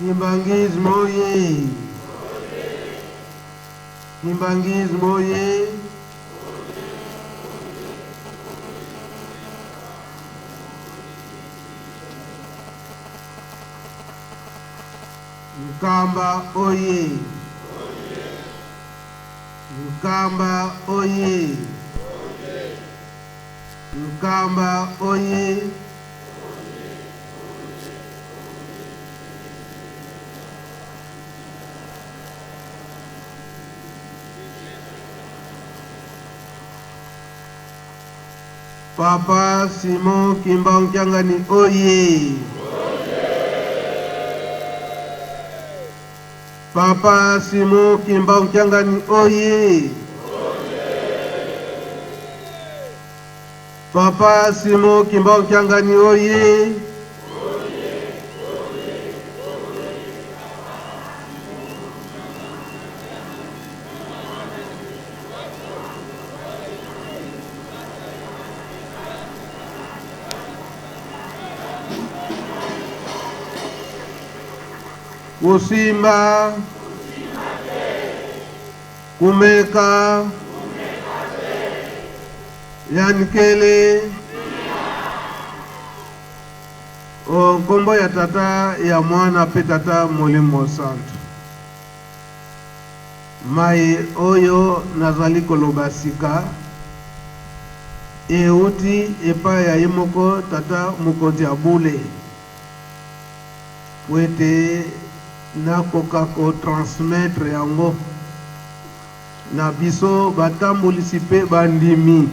Kimbangismo ye. Kimbangismo ye. Mkamba oye. Mkamba oye. Mkamba oye. Papa Simon Kimbankyangani oye. Papa Simon Kimbankyangani oye. Papa Simon Kimbankyangani oye. Kusimba, kumeka, yankele, kombo ya tata ya mwana pe tata Molimo Santo. Mai oyo nazali koloba sika, euti epa ya yemoko tata mokonzi abule. Wete nakoka ko transmettre yango na biso batambulisi pe bandimi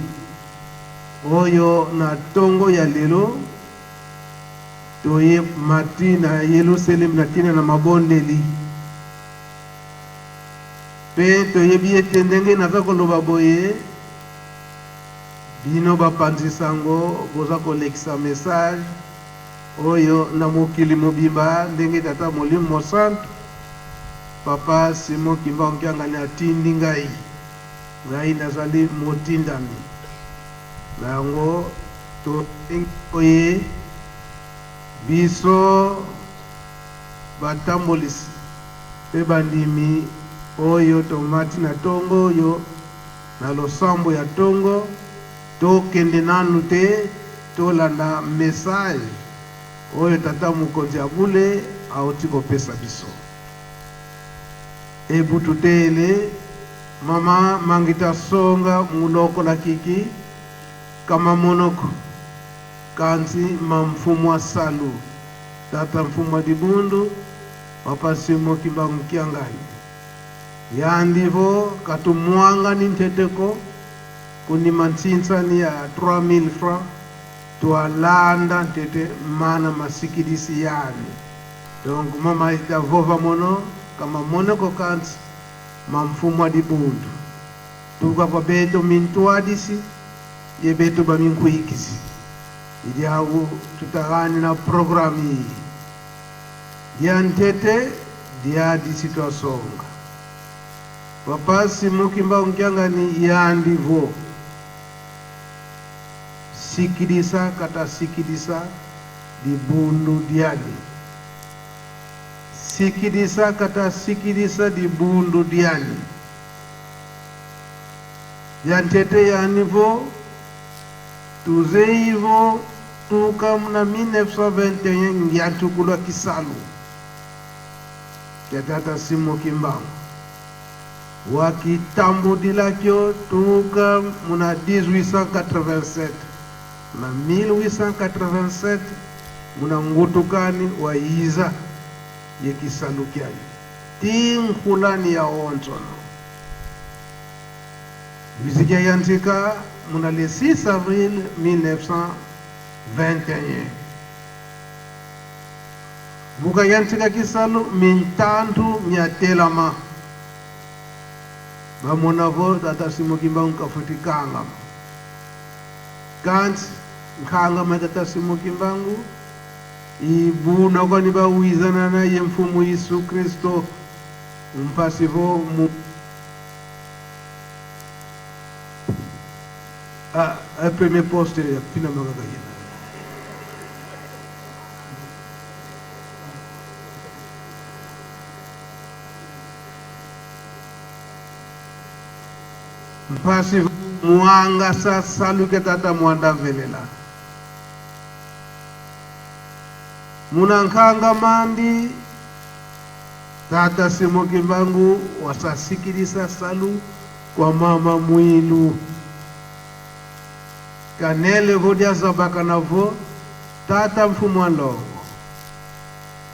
oyo na tongo ya lelo toye matina yelo selim na tina na mabondeli pe toyebi ete ndenge naza koloba boye bino bapanzisango boza kolekisa message oyo na mokili mobimba ndenge tata Molimo Santo Papa Simon Kimbankyangani atindi ngai nazali motindami na yango to oye biso batambolisi pe bandimi oyo tomati na tongo oyo na losambo ya tongo tokende nanu te tolanda message oyo tata mokonzi abule auti kopesa biso ebututele mama mangita songa muloko la kiki kama monoko kanzi mamfumwa salu tata mfumwa dibundu Papa Simon Kimbankyangani yandivo katumwanga ninteteko kunima ntsintsani ya 3000 francs tualanda tete mana masikidisi yani donc mama ita vova mono kama monoko kanzi mamfumwa dibundu tuka kwa beto mintuadisi ye beto ba minkuikisi ili hagu tutagani na programi yantete dia di situasonga Papa Simon Kimbankyangani yandivo sikidisa kata sikidisa di bundu diani sikidisa kata sikidisa di bundu diani yantete yanivo tuzeivo tukam na 1921 yantukula kisalu ya tata Simon Kimbangu wakitambo dilakyo tukam muna 1887 na 1887 muna ngutukani wa iza ye kisalu kyani tinkhulani ya ontono Vizikia yantika muna le 6 avril 1921 buka yantika kisalu mintantu nyatelama bamonavo tata Simon Kimbangu kafutikanga kanti nkanga tata Simon Kimbangu ibuna kwani bawizana na ye mfumu Yesu Kristo mpasivo mu a premier poste finalement gagné mpasi muanga sa saluke tata muanda velela munankanga mandi tata Simokimbangu wasasikilisa salu kwa mama Mwilu kanele vodia zabaka navo tata Mfumwalongo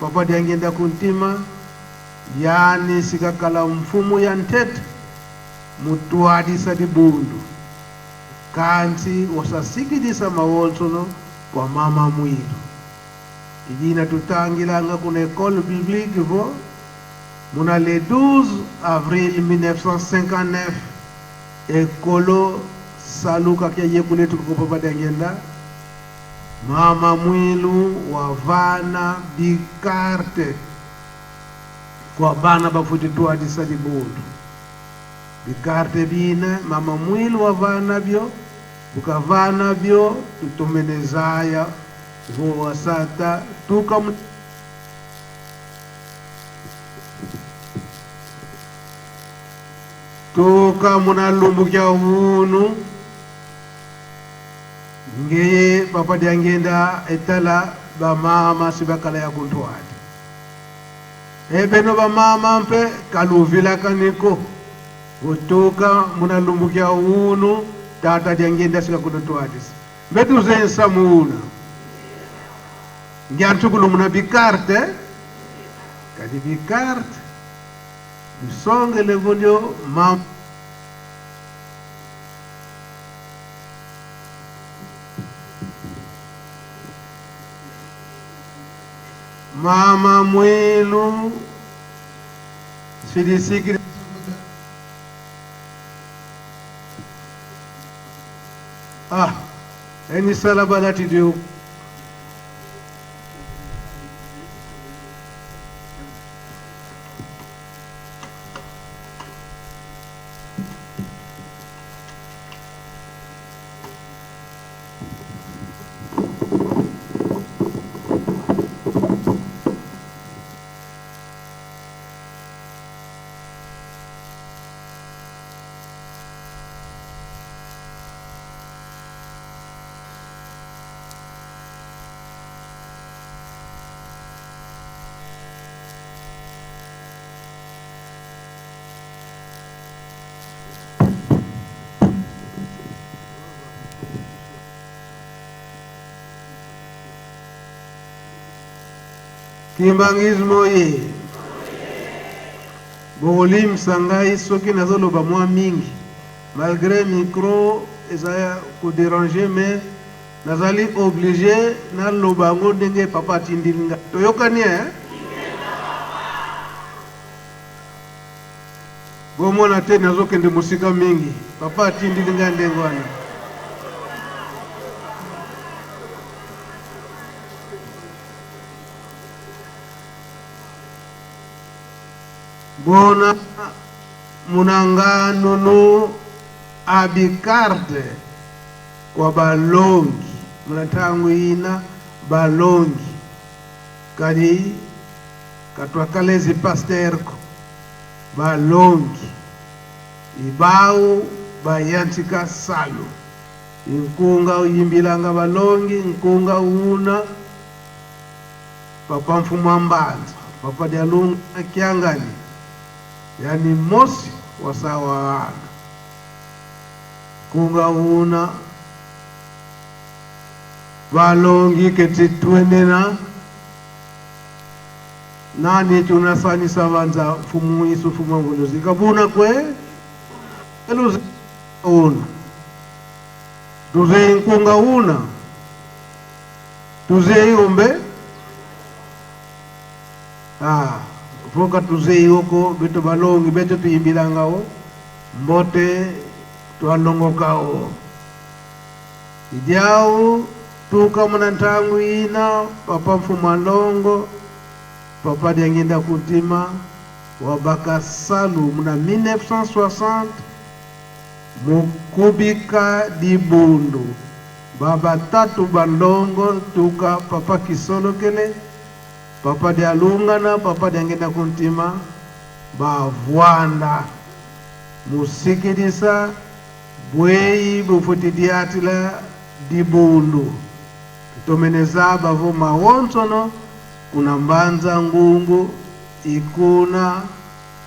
papa diangenda kuntima yani sikakala mfumu ya ntete mutuadisa di bundu kansi wasasikilisa mawolsono kwa mama Mwilu ijina tutangilanga kuna école biblique vo muna le 12 avril 1959 ekolo saluka kia yekule tukukopa dangenda mama Mwilu wavana bikarte kwa bana bafuti tuadisa di bundu bikarte bine mama Mwilu wavana byo ukavana byo tutomenezaya vo wasata tuka muna lumbukia unu ngeye papa diangenda etala ba mama sibakala ya kuntuati ebeno ba mama mpe kaluvila kaniko utuka muna lumbukia unu tata diangenda sika kuntuati betu zensa muna ngiantukulu muna bikarte kadi bikarte msonge levodio mama Mwilu sidisikiri eni salabalati dio Kimbangismo ye Bolim sangai soki nazolo ba moi mingi malgré micro ezaya ko déranger mais nazali obligé na lobango ndenge papa tindilinga toyokani bomona te nazokende musika mingi papa tindilinga ndenge wana bona munangano no abikarte kwa balongi munatangu ina balongi kadi katwakalezi pasterko balongi ibau bayantika salu inkunga uyimbilanga balongi inkunga una papa Mfumwa Mbanza papa dialunga kiangani yani mosi wasawa wana kunga una balongi keti tuendena nani tunasani savanza Mfumu Isu Mfumu Nguluzi kabuna kwe eluzi una tuze kunga una tuze yombe foka tuze yoko beto balongi beto tuyimbilangao mbote tualongokao idiao tuka munantangu ina papa Mfumwalongo papa diangenda kutima wabaka salu muna 1960 mukubika di bundu baba tatu balongo tuka papa Kisolokele papa dialungana papa diangenda kuntima bavwanda musikilisa bwei bufutidiatila dibundu tutomeneza bavo maonsono kuna mbanza ngungu ikuna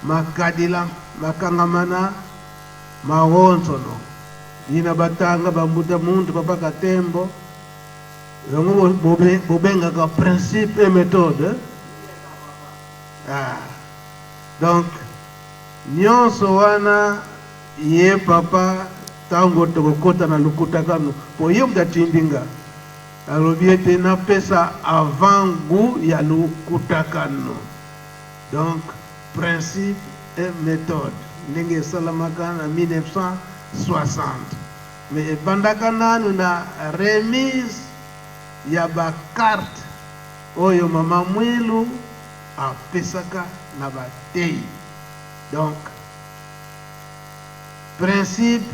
makadila makangamana maonsono ina batanga bambuda muntu papa katembo yango bobenga ka principe et méthode. Donc nyonso wana ye papa tango tokokota na lukuta kanu po ye mutatimbinga alobi ete napesa avant goût ya lukuta kanu. Donc principe et méthode ndenge esalamaka na 1960 mais ebandaka nanu na remise ya bakarte oyo mama Mwilu apesaka na batei. Donc principe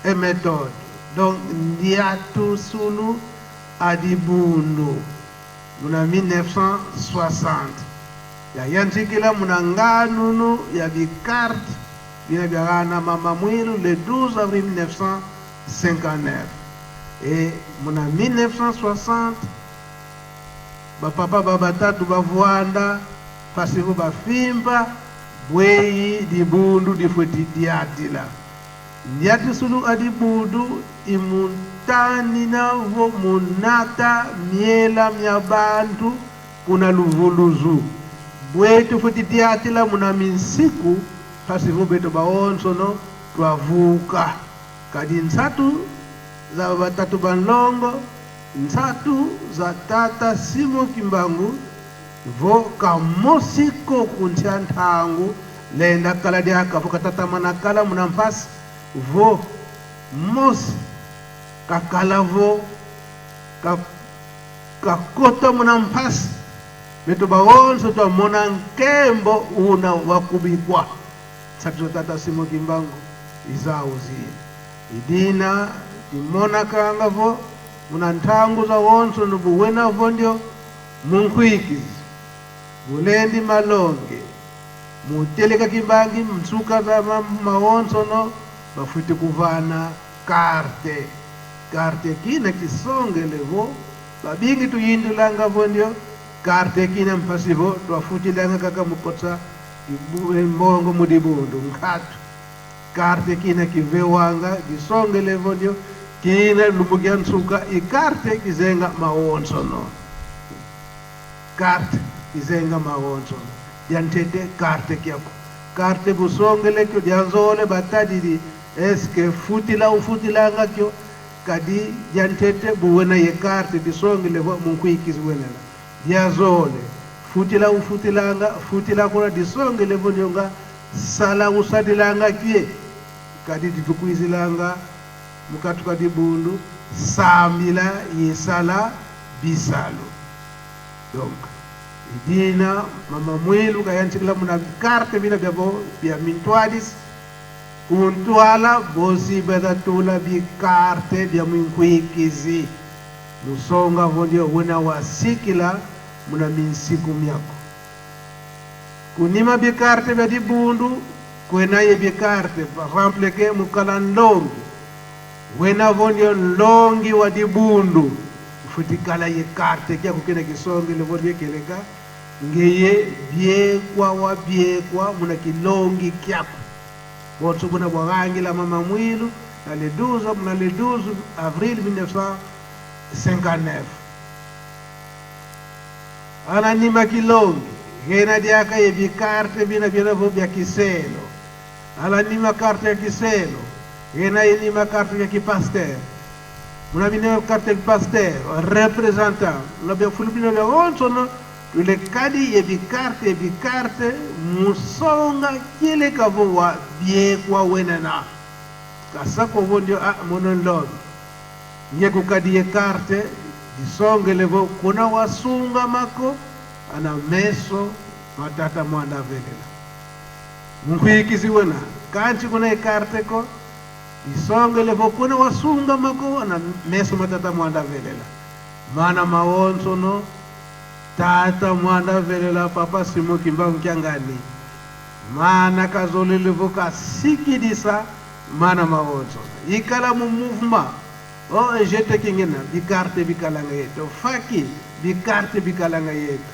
et méthode. Donc ndiatu sunu adibundu muna 1960 ya yantikila muna nganunu ya bikarte bina biagana mama Mwilu le 12 avril 1959 et muna 1960 bapapa babatatu bavwanda pasivo bafimba bwei dibundu difweti diatila ndiati sulu adibundu imuntani navo munata miela myabantu kuna luvuluzu bwei tifweti diatila muna minsiku pasivo beto baonsono twavuka kadi nsatu za batatu banlongo nsatu za tata Simo Kimbangu vo kamosiko kuntia ntangu lenda kala dia kafuka tata manakala munampasi vo mos kakala vo kakota munampasi beto baonso to mona nkembo una wakubikwa satu tata Simo Kimbangu izauzi idina imona kanga vo muna ntangu za wonso nubuwena vondio munkwiki bulendi malonge muteleka Kimbangi msuka za mawonso no bafuti kuvana karte kina kisonge levo babingi tuyindulanga vondio karte kina mpasivo twafuti langa kaka mukotsa mbongo mudibundu nkatu karte kina kivewanga kisonge levo ndio kina lubugia nsuka ikarte kizenga maonso no karte kizenga maonso yantete karte kyako karte busongele kyo dianzole batadidi eske futila ufutilanga kyo kadi yantete buwena ye karte disongele munkuikizi wenela diazole futila ufutilanga futila kuna disongele vonyonga sala usadilanga kie kadi ditukuizilanga mukatuka dibundu samila yesala bisalo. Donc idina mama Mwilu kayanchikila muna karte bina biabo bia mintwadis untwala bosi beda tula bi karte bia minkwikizi musonga vondio wena wasikila muna minsiku myako kunima bi karte bia dibundu kwena ye bi karte rampleke mukalan longi wena vondio longi wa dibundu futikala ye karte kya kukena kisonge le vondio keleka ngeye biekwa muna kilongi kyako wotsu kuna bwagangi la mama Mwilu na le 12 avril 1959 ananima kilongi gena diaka ye bikarte bina bina vo bya kiselo ananima karte ya kiselo gena ye nima karte ya kipasteur muna bina karte ya kipasteur représentant la bya fulbino le onsono le kadi ye bikarte musonga kile kavowa biekwa wenena kasako vondio monologue nyeko kadi ye karte disonge levo kuna wasunga mako ana meso matata mwanda velela munkuikizi wena kanchi kuna ye karte ko disonge levo kuna wasunga mako ana meso matata mwanda velela mana maonso no tata mwanda velela papa Simo Kimbangu kyangani mana kazole levoka sikidisa mana mawoto ikala mu mouvement o jete kingena bikarte bikala ngayeto faki bikarte bikala ngayeto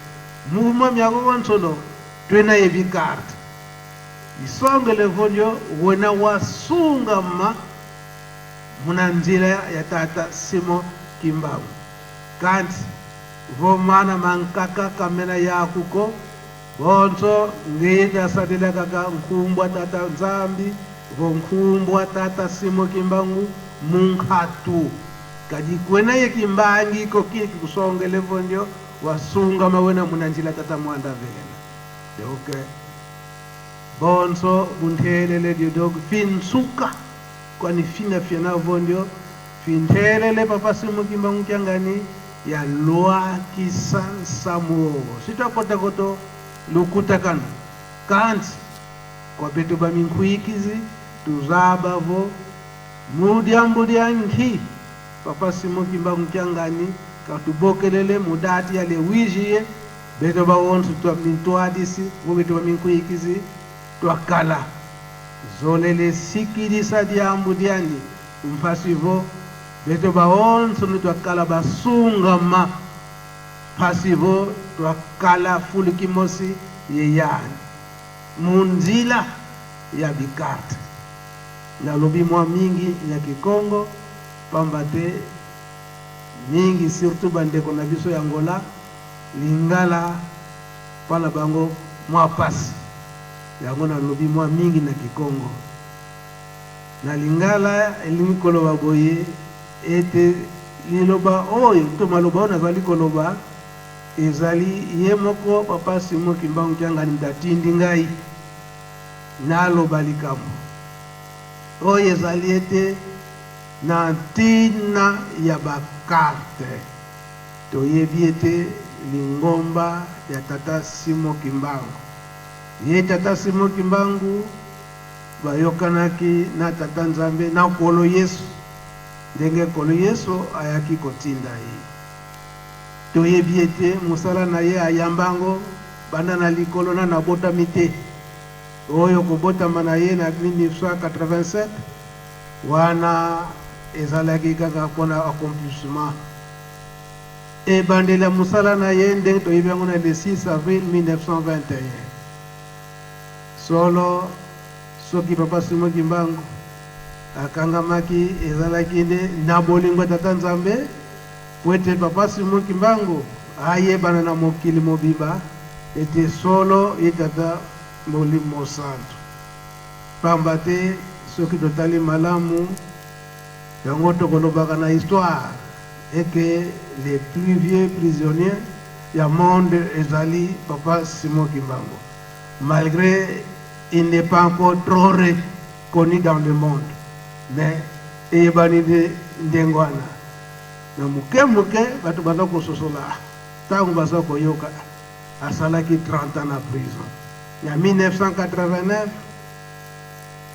mouvement myago wonsono twena ye bikarte isongele vonyo wena wasunga ma munanzira ya tata Simo Kimbangu kanti vomana mankaka kamena yakuko bonso ngida sadela kaka nkumbwa tata Nzambi vonkumbwa tata Simo Kimbangu munkatu kadi kwena ye Kimbangi ko kiki kusongele vonyo wasunga mawena munanzira tata Mwanda vena okay bonso buntelele diodog fin suka kwani fina fiana vondio fintelele papa Simo Kimbangu kyangani ya loa kisan samuo sita kota koto lukutakan kanti kwa beto ba minkuikizi tuzaba vo mudianki papa Simo Kimbangu kyangani katubokelele mudati ya le wijie beto ba wonsu to mintoadisi vo beto ba minkuikizi twakala zolele sikidi sadiambu diani mpasivo beto baonso ni twakala basungama pasivo twakala fulikimosi yeyani munzila ya bikarte na lobi mwa mingi ya Kikongo pambate mingi surtout bandeko na biso ya Angola lingala pala bango mwa pasi yango na lobi mwa mingi na Kikongo na lingala elimikoloba boye ete liloba oyo to maloba ona zali koloba ezali ye moko papa Simo Kimbangu kyangani mdatindi ngai naloba likambo oyo ezali ete na ntina ya bakarte toyebi ete lingomba ya tata Simo Kimbangu ye tata Simo Kimbangu bayokanaki na tata Nzambe na kolo Yesu ndenge kolo Yesu ayaki kotinda ye toyebi ete musala na ye ayambango banda na likolo na nabota mite oyo kobotama na ye na 1987 wana ezalaki kaka mpona accomplissement ebandela musala na ye ndenge toyebi yango na le 6 avril 1921 solo soki papa Simo Kimbangu akangamaki ezalaki nde na bolingo tata Nzambe pwete papa Simo Kimbangu ayebana na mokili mobiba ete solo ye tata Molimo Santo pamba te soki totali malamu yango tokolobaka na histoire et que les plus vieux prisonniers ya monde ezali papa Simo Kimbangu malgré il n'est pas encore trop reconnu dans le monde mais eyebani de ndengwana na muke batu baza kososola tangu baza koyoka asalaki 30 ans na prison ya 1989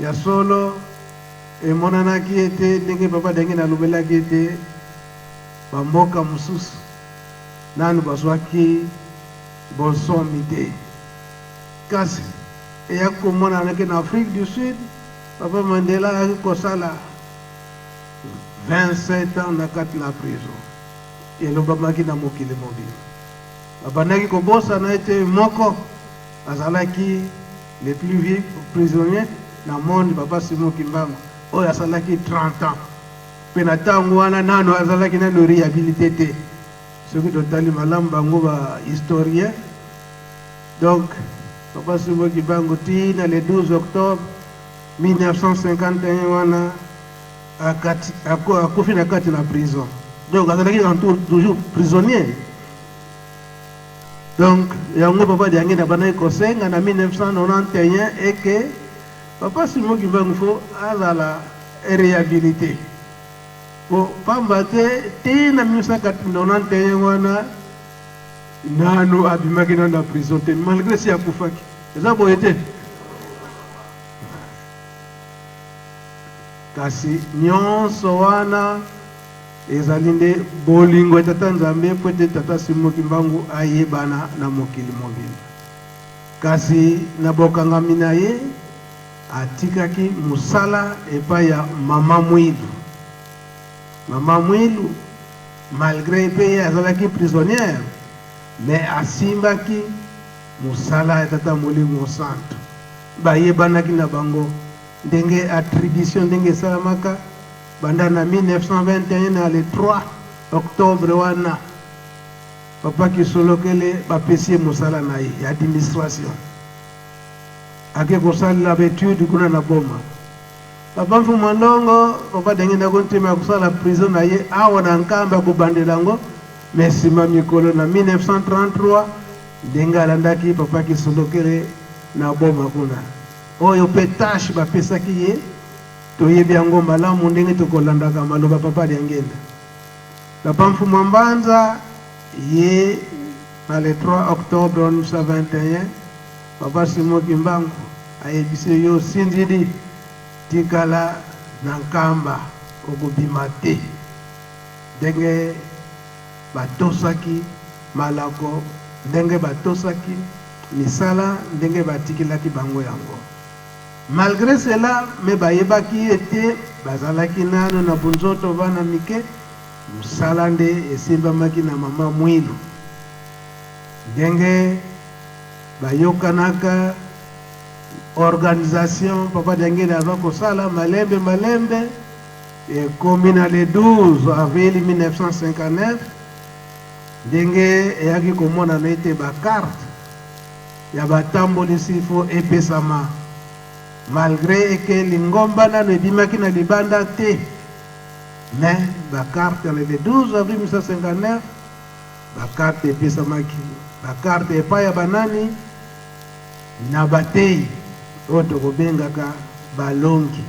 ya solo emonanaki ete ndenge papa ndenge nalobelaki ete bamboka mosusu nanu bazwaki bonsomi te kasi eya komonanaki na Afrique du Sud papa Mandela ayaki kosala 27 ans na kati na prison elobamaki na mokili mobile babandaki kobosana ete moko azalaki le plus vieux prisonnier na monde papa Simo Kimbangu oyo asalaki 30 ans mpe na ntango wana nano azalaki nano réhabilité te soki totali malamu bango ba historien donc papa Simo Kimbangu tina le 12 octobre 1951 wana akufi na kati na prison donc azalaki toujours prisonnier donc yango papa diangi na banaki kosenga na 1991 et que papa Simo Kimbangu fo azala réhabilité po pamba te tina 1991 wana nano abimaki na prison te malgré si akufaki eza boye te kasi nyonso wana ezali nde bolingo tata Nzambe po ete tata Simo Kimbangu ayebana na mokili mobile kasi na bokangami na ye atikaki musala epai ya mama Mwilu. Mama Mwilu malgré epai azalaki prisonnière mais asimbaki musala ya tata Molimo Santu. Bayebanaki na bango ndenge attribution ndenge esalamaka banda na 1921 na le 3 octobre wana papa Kisolokele bapesi musala na ye ya administration ake kosalela betude kuna na boma. Papa Mfuma Ndongo papa ndenge ndako ntema kusala prison na ye awa na nkamba kobandelango mesima mikolo na 1933 ndenge alandaki papa Kisolokele na boma kuna. Oyo petache bapesaki ye toyebi yango malamu ndenge tokolandaka maloba papa Diangenda. Papa Mfuma Mbanza ye na le 3 octobre 1921 papa Simon Kimbangu ayebise yo sindidi tikala na nkamba okobima te ndenge batosaki malako ndenge batosaki misala ndenge batikilaki bango yango. Malgré cela me bayebaki ete bazalaki nano na bunzoto bana mike musala nde esimbamaki na mama Mwilu ndenge bayokanaka organisation papa Diangenda ava kosala malembe ekomi na le 12 avril 1959 ndenge eyaki komonana ete bakarte ya batambolisi fo epesama malgré eke lingomba nano ebimaki na libanda te mais bakarte le 12 avril 1959 bakarte epesamaki bakarte epai ya banani na batei oyo tokobengaka balongi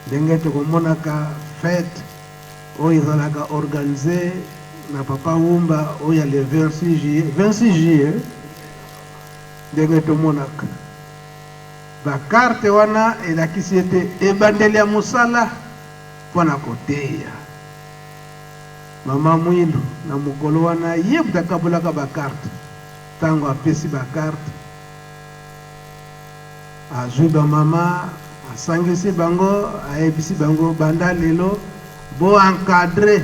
ndenge tokomonaka fete oyo ezalaka organisé na papa Wumba oyo le 26 juillet ndenge tomonaka bakarte wana elakisi ete ebandeli ya musala mpona koteya. Mama Mwilu na mokolo wana ye butakabulaka bakarte ntango apesi bakarte azwi bamama asangisi bango ayebisi bango banda lelo bo encadre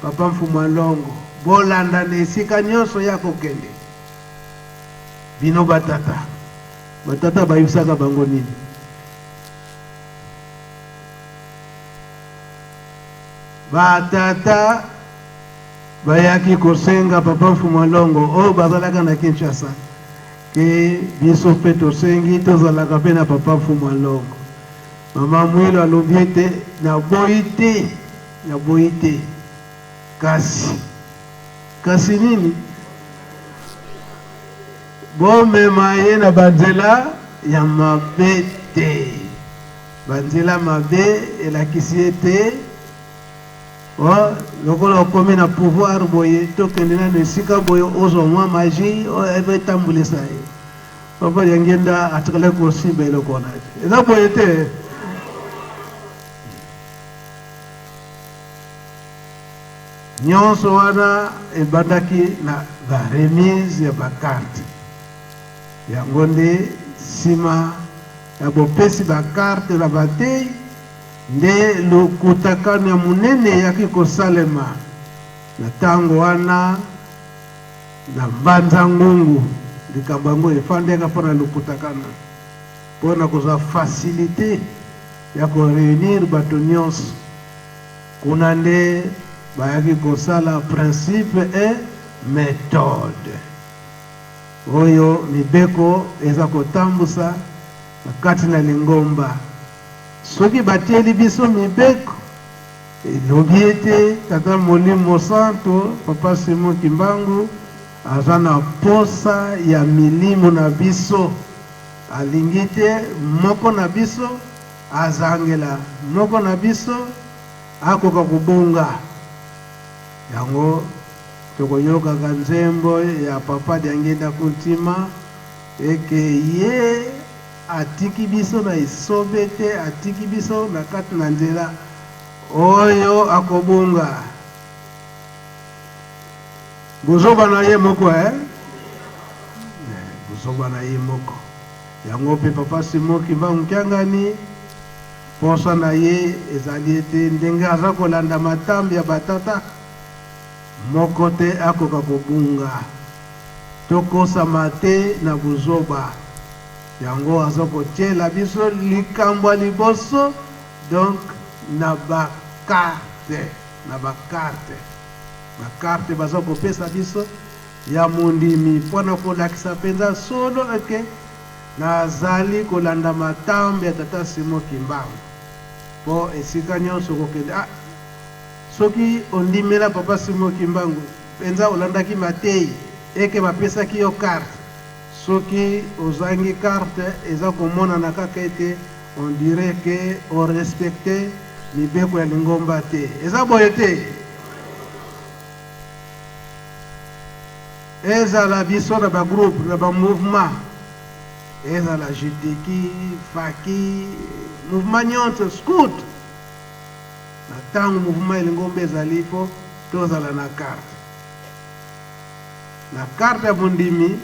papa Mfuma Ndongo bolanda na esika nyonso ya kokende bino batata bayebisaka bango nini? Batata bayaki kosenga papa Mfuma Ndongo oyo bazalaka na Kinshasa ke biso mpe tosengi tozalaka mpe na papa Mfuma Ndongo. Mama Mwilu alobi ete naboyi te kasi nini bomema ye na banzela ya mabe te. Banzela mabe elakisi ete lokola okomi na pouvoir boye tokende nano esika boye ozwa mwa magie oyo eve etambulisa ye. Papa Diangenda atikala kosimba eloko wana te eza boye te. Nyonso wana ebandaki na baremise ya bakarte yango nde nsima ya bopesi bakarte na batei nde lokutakano ya munene eyaki kosalema na ntango wana na Mbanza Ngungu likambo yango efandeka mpona lokutakano mpona kozwa facilité ya koreunir bato nyonso kuna nde bayaki kosala principe et méthode oyo mibeko eza kotambusa na kati na lingomba. Soki batieli biso mibeko elobi ete tata Molimo Santu papa Simon Kimbangu aza na posa ya milimo na biso alingi te moko na biso azangela moko na biso akoka kubunga yango tokoyokaka nzembo ya papa Diangenda kuntima eke ye atiki biso na isobe te atiki biso na kati na nzela oyo akobunga bozoba na ye moko bozoba na ye moko yango pe papa Simon Kimbangu Kiangani posa na ye ezali ete ndenge aza kolanda matambi ya batata moko te akoka kobunga tokosama te na buzoba yango aza kotiela biso likambo ya liboso donc na bakarte baza kopesa biso ya mondimi mpona kolakisa mpenza solo eke nazali kolanda matambe ya tata Simon Kimbangu po esika nyonso kokende soki ondimela papa Simon Kimbangu mpenza olandaki mateyi eke bapesaki yo carte soki ozangi carte eza komonana kaka ete on dirait que on respecte mibeko ya lingomba te eza boye te ezala biso na bagroupe na bamouvement ezala JTK faki mouvement nyonso scout na ntango mouvement elingomba ezali po tozala na carte ya mondimi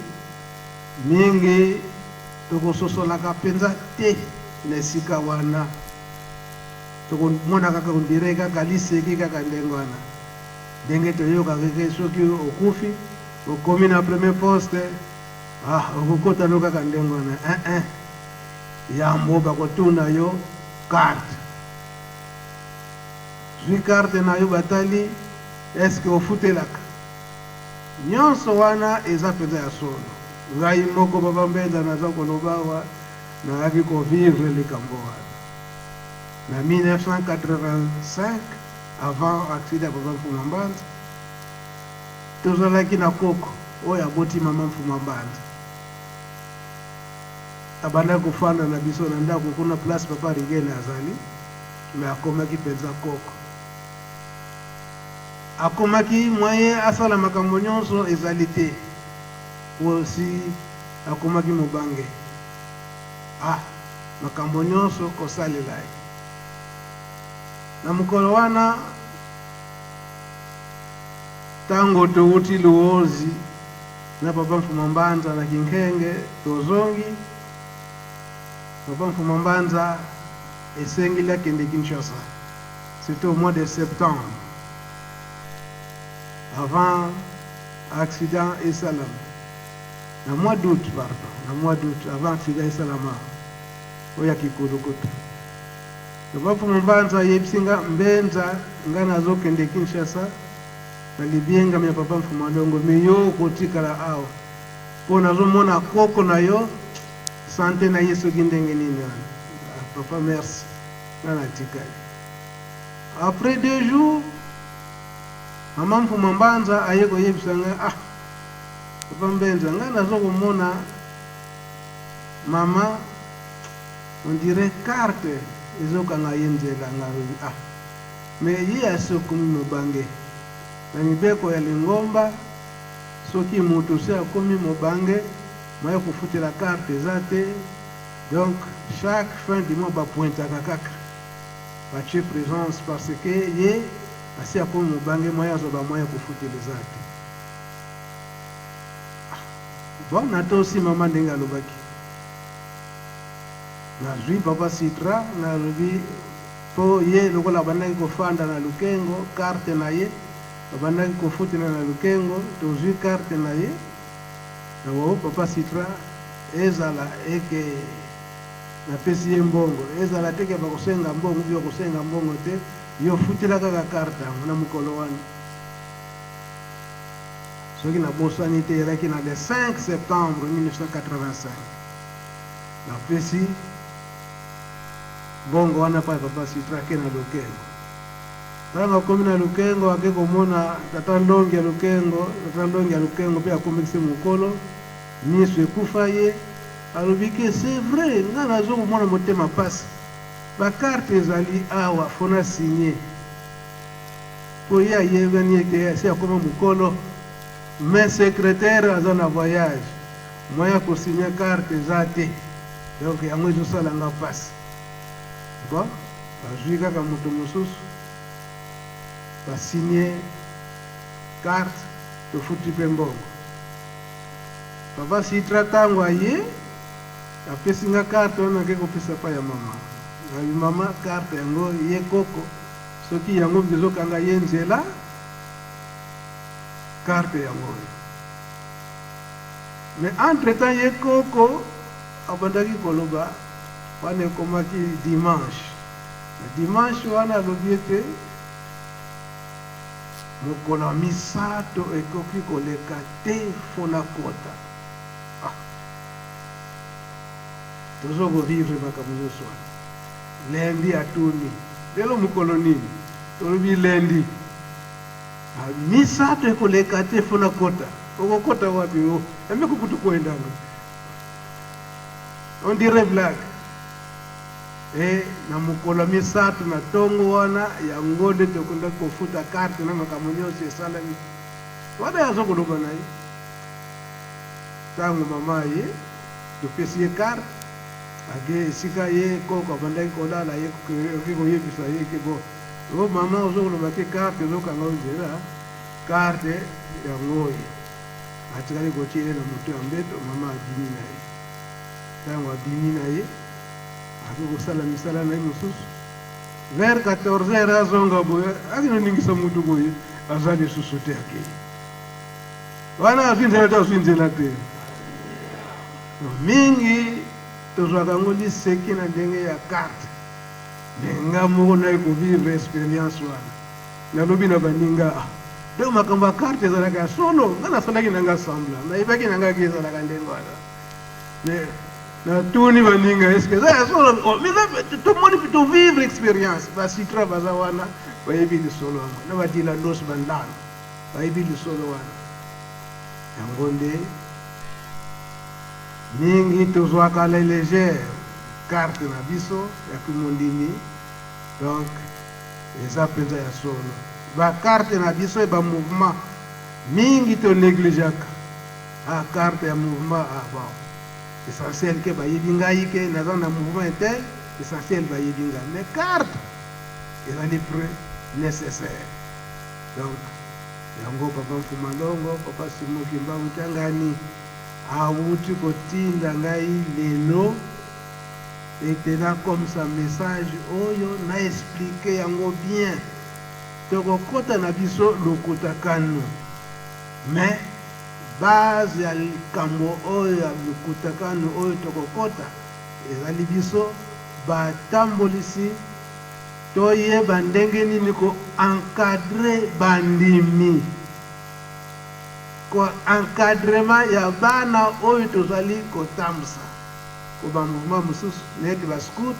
mingi tokososolaka mpenza te na esika wana tokomona kaka ondire kaka liseki kaka ndenge wana ndenge toyokaka ke soki okufi okomi na premier poste okokota no kaka ndenge wana yambo bakotuna yo carte zwi carte na yo batali eske ofutelaka nyonso wana eza mpenza ya solo ngai moko papa Mbenza naza koloba awa nayaki kovivre likambo wana na 1985 avant accident ya papa Mfuma Mbanza tozalaki na koko oyo aboti mama Mfuma Mbanza abandaki kofanda na biso na ndako kuna place papa Rigene azali me akomaki mpenza koko akomaki moyen asala makambo nyonso ezali te osi akomaki mobange makambo nyonso kosalela ye na mokolo wana ntango towuti luozi na papa Mfuma Mbanza na Kinkenge tozongi papa Mfuma Mbanza esengeli akende Kinshasa c'était au mois de septembre avant accident esalama na mois d'août avant accident esalama oyo ya Kikulukutu papa Mfuma Mbanza yebisinga Mbenza nga nazokende Kinshasa nalibienga ya papa Mfuma Ndongo me yo kotikala awa mpo nazomona koko na yo sante na ye soki ndenge nini wana papa merci nana tikali après 2 jours mama Mfuma Mbanza aye koyebisanga papa Mbenza nga nazokomona mama on dirait carte ezokanga ye nzela nga mais ye asokomi mobange na mibeko ya lingomba soki moto se akomi mobange moya kofutela carte eza te donc chaque fin du mois bapointaka kaka batie présence parce que ye asi akomi mobange moya azoba moya kofutela eza te bon nato osi mama ndenge alobaki nazwi papa Sitra nalobi po ye lokola bandaki kofanda na Lukengo carte na ye abandaki kofutela na Lukengo tozwi carte na ye na papa Sitra ezala eke napesi ye mbongo ezala teke bakosenga mbongo byo kosenga mbongo te yo futela kaka carte na mokolo wana soki na bosani te eraki na le 5 septembre 1985 napesi bongo wana pa papa Sitra ke na Lukengo tanga komi na Lukengo ake komona tata Ndongi ya Lukengo pe akomikise mokolo miso ekufa ye alobi ke c'est vrai nga nazokomona motema pasi bakarte ezali awa fona signé po ye ayebani ete asi akoma mokolo mais secrétaire aza na voyage moya kosigné carte eza te donc yango ezosalanga pasi bon bazwi kaka moto mosusu basigné carte tofuti mpe mbongo papa Sitra ntango aye apesi nga carte wana ke kopesa pa ya mama nabi mama carte yango ye koko soki yango bizokanga ye nzela carte yango mais entre temps ye koko abandaki koloba wana ekomaki dimanche na dimanche wana alobi ete mokolo misato ekoki koleka te fona kota tozokovivre makambo nyonso wana lendi atuni lelo mokolo nini tolobi lendi misato ekoleka te fona kota okokota wapi eme kukutu kwendanga on dirait blague na mokolo misato na tongo wana yango nde tokonda kofuta carte na makambo nyonso esalami wana yazokoloba na ye ntango mama ye topesi ye carte age esika ye koko abandaki kolala ye oki koyebisa ye ke bo o mama ozokoloba ke carte ezokanga ozela carte yango oyo atikali kotia ye na moto ya mbeto mama adini na ye ntango adini na ye akokosala misala na ye mosusu vers 14h azonga boye akinoningisa mutu boye aza lisusu te akei wana azwi nzela te azwi nzela te mingi tozwaka yango liseki na ndenge ya carte ndenga moko naye kovivre experience wana nalobi na baninga donc makambo ya carte ezalaka ya solo nga nasalaki nanga sambla nayebaki nanga ki ezalaka ndenge wana natuni baninga eske eza ya solo tomoni tovivre expérience basitra baza wana bayebi lisolo yango na badila ndosi bandano bayebi lisolo wana yango nde mingi tozwaka la légère carte na biso ya kimondimi donc eza mpenza ya solo bacarte na biso e bamouvement mingi tonégligeaka carte ya mouvement bon essentiel ke bayebi ngai ke naza na mouvement intel essentiel bayebi ngai mais carte ezali près nécessaire donc yango papa Mfumandongo papa Simoki Mbangu Kyangani awuti kotinda ngai lelo etena comme ça message oyo na expliquer yango bien tokokota na biso lokutakano mais base ya likambo oyo ya lokutakano oyo tokokota ezali biso batambolisi toyeba ndenge nini ko encadrer bandimi ko encadrement ya bana oyo tozali kotambusa ko bamouvement mosusu neti bascout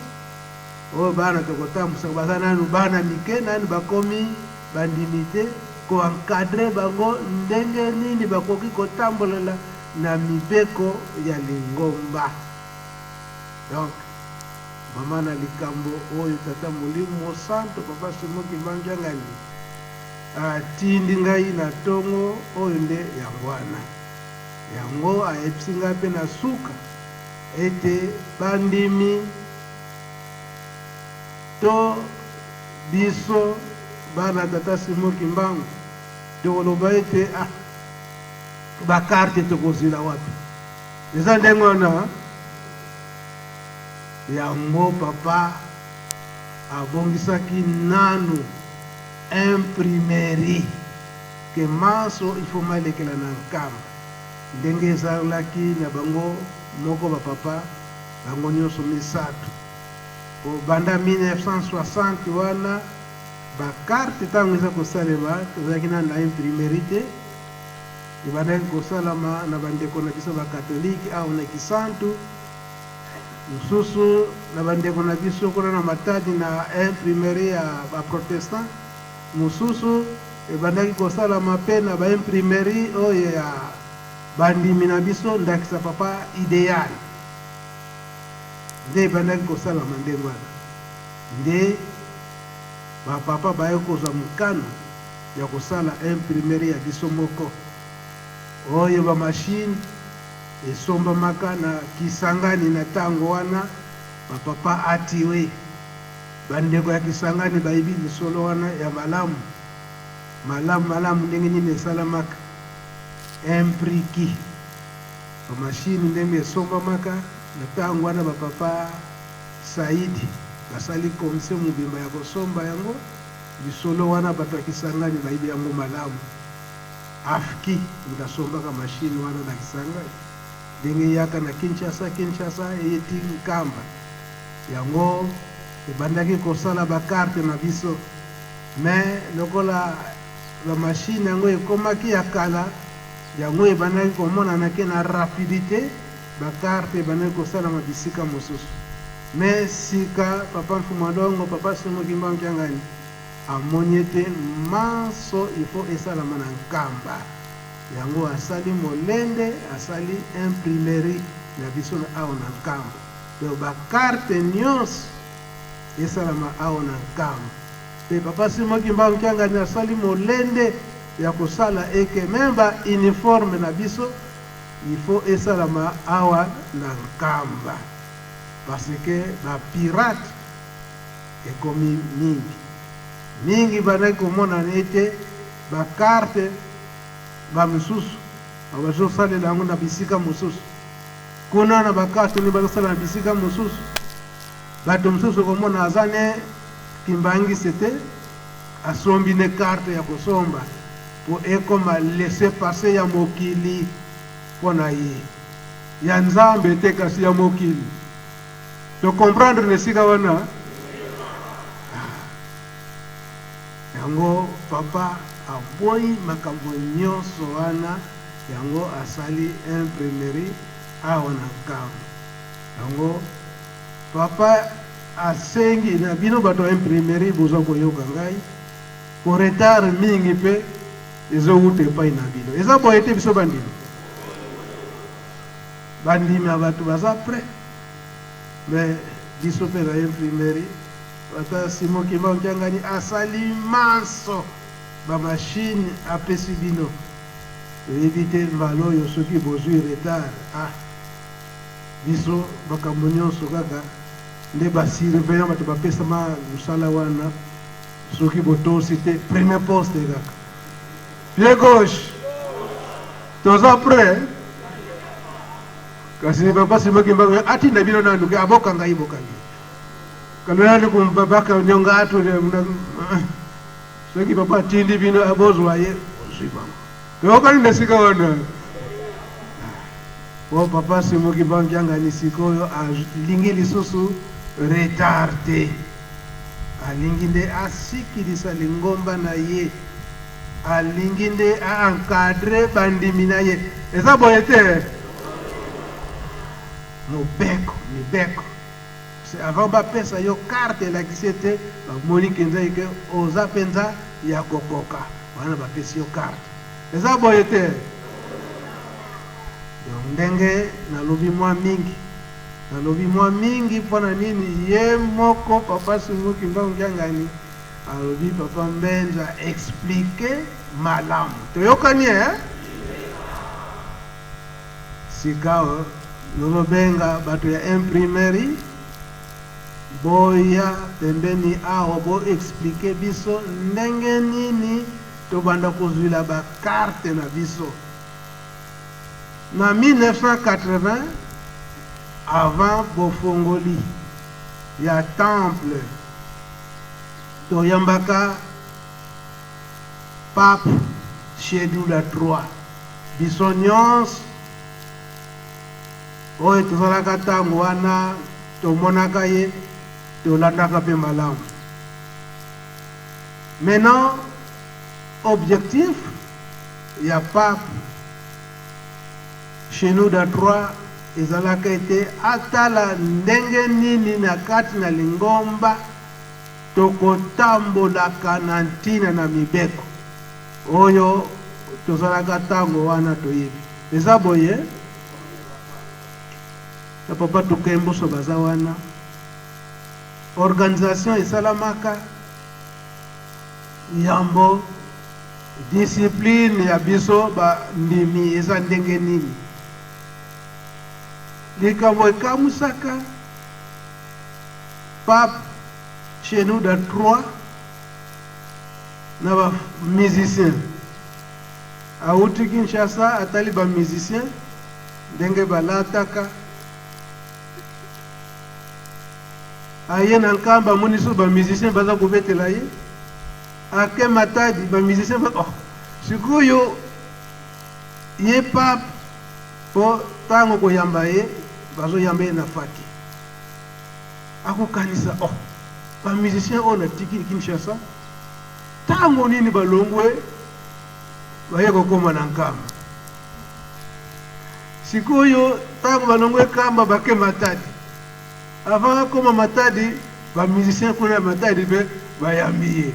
oyo bana tokotambusa baza nanu bana mike nanu bakomi bandimi te ko encadre bango ndenge nini bakoki kotambolela na mibeko ya lingomba donc mama na likambo oyo tata molimo santo papa Simoki Mbangu Kyangani atindi ngai na tongo oyo nde yango wana yango ayebisi ngai mpe na suka ete bandimi to biso bana tata Simoki Mbangu tokoloba ete bakarte tokozila wapi eza ndenge wana yango papa abongisaki nanu imprimerie ke maso ifo malekela na nkamba ndenge ezalaki na bango moko bapapa bango nyonso misato banda 1960 wana bakarte ntango eza kosalema tozalaki nanu na imprimerie te ebandaki kosalama na bandeko na biso bakatolike awa na Kisantu mosusu na bandeko na biso kuna na Matadi na imprimerie ya baprotestant mosusu ebandaki kosalama mpe na baimprimerie oyo ya bandimi na biso ndakisa papa idéal nde ebandaki kosalama ndenge wana nde bapapa baye kozwa mokano ya kosala imprimerie ya biso moko oyo bamashine esombamaka na Kisangani na ntango wana bapapa atiwe bandeko ya Kisangani bayebi lisolo wana ya malamu ndenge nini esalamaka impriki bamashine ndenge esombamaka ntango wana bapapa Saidi basali komise mobimba ya kosomba yango bisolo wana bato ya Kisangani bayibi yango malamu afiki ndasombaka mashini wana na Kisangani ndenge yaka na Kinshasa eyeti Nkamba yango ebandaki kosala bakarte na biso mais lokola bamashine yango ekomaki ya kala yango ebandaki komonanake na rapidité bakarte ebandaki kosalama bisika mosusu mais sika papa Mfumadongo papa Simokimba Mkiangani amoni ete manso ifo esalama na Nkamba yango asali molende asali imprimerie na biso na awa na Nkamba donc bakarte nyonso esalama awa na Nkamba pe papa Simokimba Mkiangani asali molende ya kosala eke memba uniforme na biso ifo esalama awa na Nkamba parce que ba pirate ekomi mingi bandaki komona ete bakarte bamisusu bazosalela yango na bisika mosusu kuna na bakarte ni bazosala na bisika mosusu bato mosusu komona aza ne kimbangisi te asombi ne karte ya kosomba po ekoma laisser passer ya mokili mpona ye ya Nzambe te kasi ya mokili to comprendre ne sika wana yango papa aboyi makambo nyonso wana yango asali imprimerie awa na Nkamba yango papa asengi na bino bato ya imprimerie boza koyoka ngai po retard mingi mpe ezowuta epai na bino eza boye te biso bandimi ya bato baza prêt mais biso mpe na imprimerie Papa Simokimba Mkiangani asali manso bamashine apesi bino oyebi te mbala oyo soki bozwi retard biso makambo nyonso kaka nde basurveillant bato bapesama mosala wana soki botosi te premier poste kaka pied gauche toza prêt kasi papa Simokimba atinda bino nanduke abokanga ibokangi kalonani kumbabaka nyonga atu soki papa tindi bino abozwa ye osibama tokani ndesika wana po papa Simokimba Mkiangani sikoyo alingi lisusu retarde alingi nde asikilisa lingomba na ye alingi nde aencadre bandimi na ye eza boye te mibeko avant bapesa yo carte elakisi ete bamoni kenza eke oza mpenza ya kokoka wana bapesi yo carte eza boye te ndenge nalobi mwa mingi mpona nini ye moko papa Simokimba Mkiangani alobi papa Mbenza explique malamu toyokani sikawa nolobenga bato ya imprimerie boya pembeni awa bo explique biso ndenge nini tobanda kozwila bakarte na biso na 1980 avant bofongoli ya temple toyambaka pape Shedula III biso nyonso oyo tozalaka ntango wana tomonaka ye tolandaka mpe malamu maintenant objectif ya pape Shedula III ezalaka ete atala ndenge nini na kati na lingomba tokotambolaka na ntina na mibeko oyo tozalaka ntango wana toyebi eza boye na papa Tukemboso baza wana organisation esalamaka yambo discipline ya biso bandimi eza ndenge nini likambo ekamusaka pape Shedula III na ba musicien auti Kinshasa atali ba musicien ndenge balataka aye na nkamba moniso ba musicien baza kobetela ye ake Matadi ba musicien ba oh sikuyo ye pap po tango koyamba ye bazo yamba ye na faki akokanisa oh ba musicien on a tiki Kinshasa tango nini balongwe baye kokoma na nkamba sikuyo tango balongwe kamba bake Matadi avant koma Matadi ba musicien kuna Matadi be bayambiye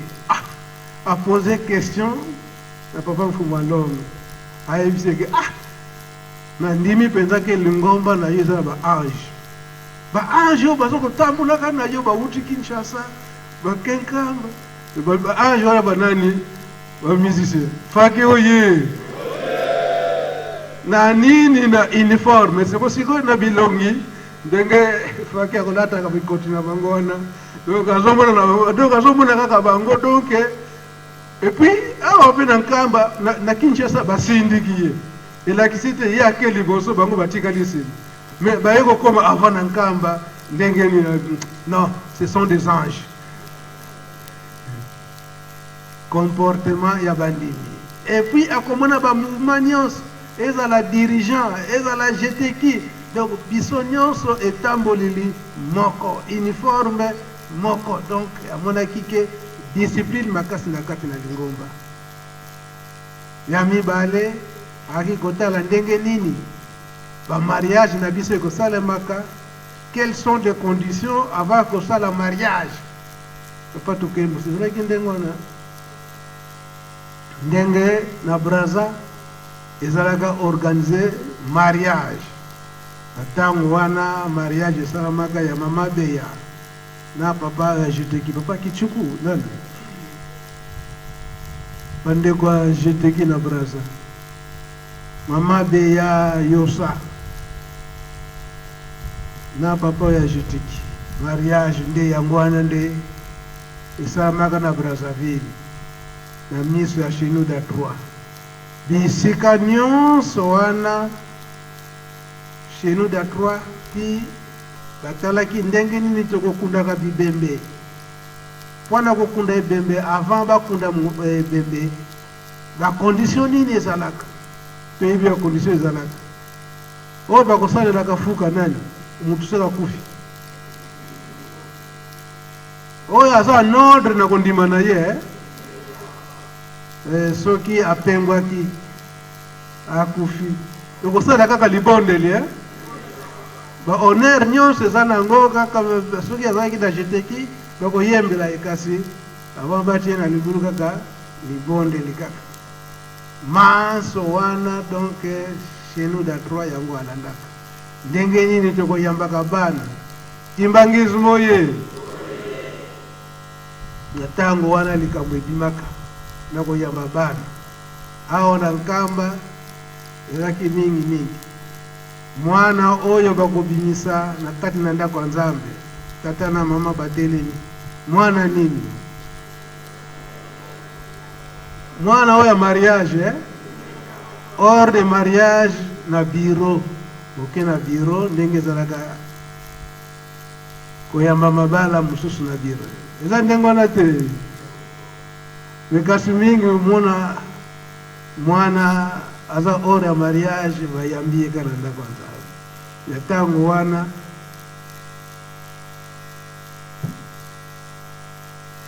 a posé question na papa Mfumalongo ayebise ke na ndimi penza ke lingomba na yo eza ba ange oyo baza kotambulaka na yo bauti Kinshasa bakenkamba ba ange wana banani ba musicien faki oye na nini na uniforme siko siko na bilongi ndenge faki akolataka bikoti na bangona donc azomona kaka bango donc et puis awa pe na nkamba na Kinshasa basindiki ye elakisi te ye ake liboso bango batikali sili mais baye kokoma avant na nkamba ndenge nini non ce sont des anges comportement ya bandimi et puis akomona ba mouvement nyonso ezala dirigeant ezala jeteki donc biso nyonso etamboleli moko uniforme moko donc amonaki ke discipline makasi na kati na lingomba ya mibale aki kotala ndenge nini ba mariage na biso ekosalemaka quelles sont les conditions avant kosala mariage papa tukembo sizalaki ndenge wana ndenge na Braza ezalaka organiser mariage atango wana mariage esalamaka ya mama Beya na papa jeteki papa Kichuku nani bande kwa jeteki na Braza mama Beya Yosa na papa ya jeteki mariage nde yangwana nde esalamaka na Brazzaville na miso ya Chenou da 3 bisika nyonso wana Chenou da 3 ti batalaki ndenge nini tokokundaka bibembe mpona kokunda ebembe avant bakunda ebembe bakondition nini ezalaka toyebi ya kondition ezalaka oyo bakosalelaka fuka nani mutu seka kufi oyo aza nordre na kondima na ye soki apengwaki akufi tokosala kaka libondeli ba honneur nyonso eza nango kaka soki azalaki na jeteki bakoyembela ye kasi avant batie na libulu kaka libondeli kaka manso wana donc Chenou da 3 yango alandaka ndenge nini tokoyambaka bana timbangismo ye na tango wana likambo ebimaka na koyamba bana awa na nkamba ezalaki mingi mwana oyo bakobimisa na kati na ndako ya Nzambe tata na mama batelemi mwana nini mwana oyo mariage hors de mariage na bureau oke na bureau ndenge ezalaka koyamba mabala mosusu na bureau eza ndenge wana te kasi mingi mona mwana aza hors ya mariage bayambi ye kaka na ndako ya Nzambe ya tango wana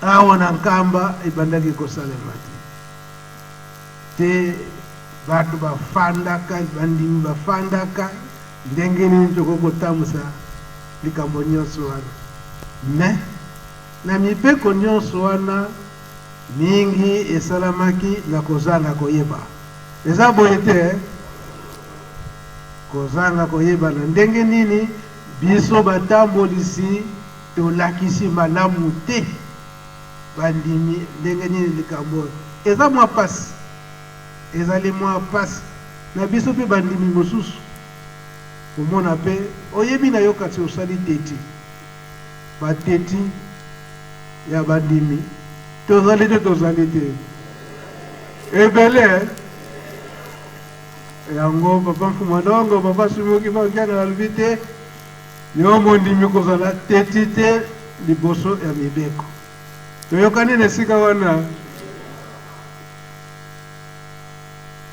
awa na nkamba ebandaki kosalema te bato bafandaka bandimi bafandaka ndenge nini tokokotambusa likambo nyonso wana me na mipeko nyonso wana mingi esalamaki na kozanga koyeba eza boye te kozanga koyeba na ndenge nini biso batambolisi tolakisi malamu te bandimi ndenge nini likambo eza mwa pasi ezali mwa pasi na biso pe bandimi mosusu komona pe oyebi na yo kati osali teti bateti ya bandimi tozali te ebele yango papa Mfumalongo papa Simoki bakiana alobi te yo mondimi kozala teti te liboso ya mibeko. Toyokani nesika wana.